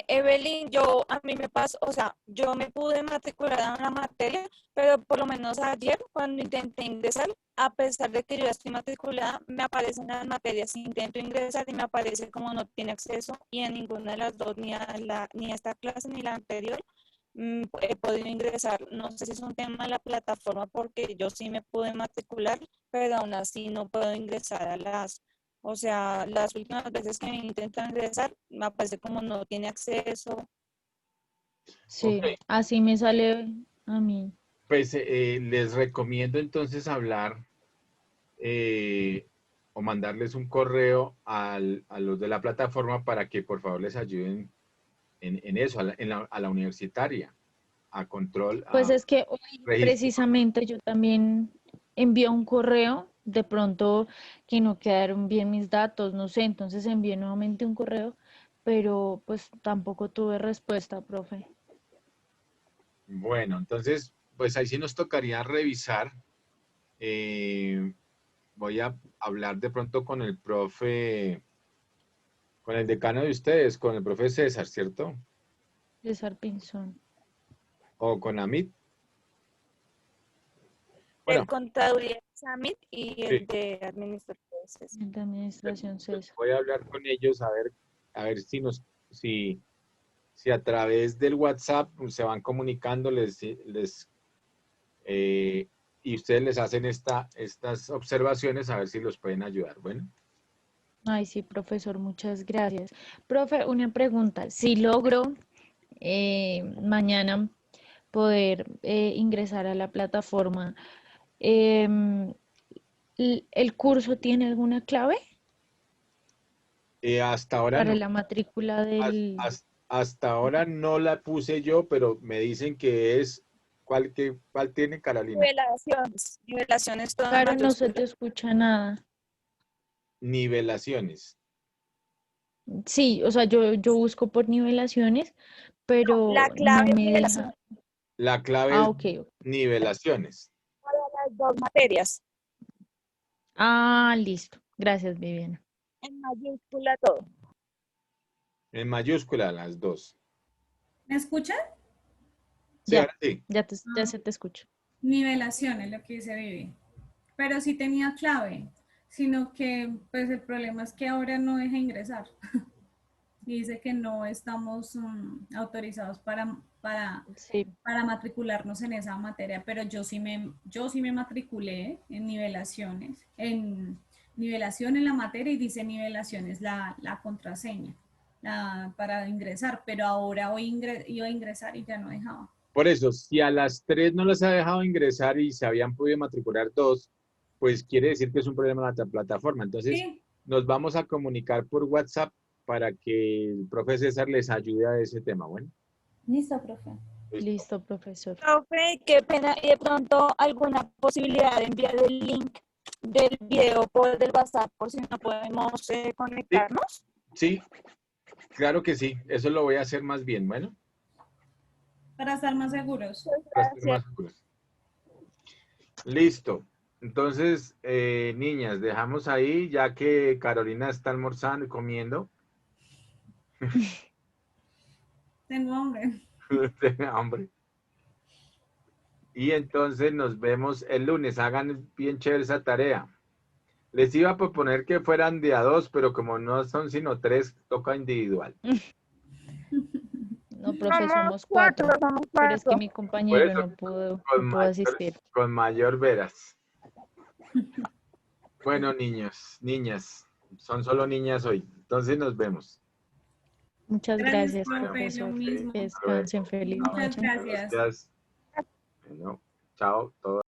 Speaker 4: Evelyn, a mí me pasó, o sea, yo me pude matricular en una materia, pero por lo menos ayer cuando intenté ingresar, a pesar de que yo ya estoy matriculada, me aparecen las materias, intento ingresar y me aparece como no tiene acceso y en ninguna de las dos, ni a esta clase ni la anterior, he podido ingresar. No sé si es un tema de la plataforma porque yo sí me pude matricular, pero aún así no puedo ingresar o sea, las últimas veces que intento ingresar, me aparece como no tiene acceso.
Speaker 5: Ok,
Speaker 6: Sí, así me sale a mí.
Speaker 5: pues les recomiendo entonces hablar o mandarles un correo a los de la plataforma para que por favor les ayuden en eso, a la universitaria, a control,
Speaker 6: Pues
Speaker 5: a
Speaker 6: es que hoy
Speaker 5: registro.
Speaker 6: precisamente yo también envié un correo, de pronto que no quedaron bien mis datos, no sé, entonces envié nuevamente un correo, pero pues tampoco tuve respuesta, profe.
Speaker 5: Bueno, entonces, pues ahí sí nos tocaría revisar. Voy a hablar de pronto con el profe, con el decano de ustedes, con el profe César, ¿cierto?
Speaker 6: César Pinzón.
Speaker 5: O con Amit.
Speaker 4: De
Speaker 5: Bueno,
Speaker 4: Contaduría Summit y
Speaker 5: sí,
Speaker 4: el de Administraciones.
Speaker 6: De administración
Speaker 5: pues
Speaker 6: César.
Speaker 5: voy a hablar con ellos a ver si a través del WhatsApp se van comunicando, eh, y ustedes les hacen estas observaciones a ver si los pueden ayudar. Bueno,
Speaker 6: Ay, sí, profesor, muchas gracias. Profe, una pregunta. Si logro mañana poder ingresar a la plataforma, em, ¿el curso tiene alguna clave
Speaker 5: hasta ahora
Speaker 6: para
Speaker 5: no.
Speaker 6: la matrícula del...
Speaker 5: Hasta ahora no la puse yo, pero me dicen que es, ¿cuál tiene Carolina?
Speaker 4: Nivelaciones todo en
Speaker 6: Claro, no se
Speaker 4: mayúscula.
Speaker 6: te escucha nada.
Speaker 5: Nivelaciones.
Speaker 6: Sí, o sea, yo busco por nivelaciones, pero
Speaker 4: La
Speaker 6: no
Speaker 4: clave es
Speaker 6: me
Speaker 4: nivelación
Speaker 6: deja.
Speaker 5: La clave
Speaker 6: Ah,
Speaker 5: es
Speaker 6: ok. Ok.
Speaker 5: nivelaciones.
Speaker 4: para las dos materias,
Speaker 6: Ah, listo. Gracias, Viviana.
Speaker 4: en mayúscula todo.
Speaker 5: En mayúscula las dos.
Speaker 1: ¿Me escuchan?
Speaker 5: Sí,
Speaker 6: Ya,
Speaker 5: ahora sí.
Speaker 6: ya se te escucha.
Speaker 1: Nivelación es lo que dice Vivi. Pero sí tenía clave, sino que pues el problema es que ahora no deja ingresar. Y dice que no estamos autorizados
Speaker 6: Sí,
Speaker 1: para matricularnos en esa materia, pero yo sí me matriculé en nivelaciones, en nivelación en la materia y dice nivelaciones la contraseña para ingresar, pero ahora hoy iba a ingresar y ya no dejaba.
Speaker 5: Por eso, si a las 3 no las ha dejado ingresar y se habían podido matricular 2, pues quiere decir que es un problema de la plataforma. Entonces,
Speaker 1: Sí,
Speaker 5: nos vamos a comunicar por WhatsApp para que el profe César les ayude a ese tema. Bueno,
Speaker 1: listo, profe.
Speaker 5: listo.
Speaker 6: listo, profesor.
Speaker 4: Profe, qué pena. Y de pronto alguna posibilidad de enviar el link del video por el WhatsApp por si no podemos conectarnos.
Speaker 5: Sí, claro que sí. Eso lo voy a hacer más bien. Bueno,
Speaker 1: Para estar más seguros.
Speaker 5: para estar más seguros. Listo. Entonces, niñas, dejamos ahí ya que Carolina está almorzando y comiendo.
Speaker 1: Tengo hambre.
Speaker 5: Tiene hambre. Y entonces nos vemos el lunes. Hagan bien chévere esa tarea. Les iba a proponer que fueran de a 2, pero como no son sino 3, toca individual.
Speaker 6: No, profe, somos 4, pero es que mi
Speaker 5: Por
Speaker 6: compañero
Speaker 5: eso,
Speaker 6: no pudo
Speaker 5: con
Speaker 6: asistir.
Speaker 5: mayor veras. Bueno, niños, niñas, son solo niñas hoy. Entonces nos vemos.
Speaker 6: Muchas
Speaker 1: Gracias,
Speaker 6: gracias,
Speaker 1: profe, lo
Speaker 6: profesor.
Speaker 1: mismo.
Speaker 6: Que descansen. Feliz
Speaker 1: Muchas
Speaker 6: noche.
Speaker 1: gracias.
Speaker 5: Gracias. Bueno, chao. Todo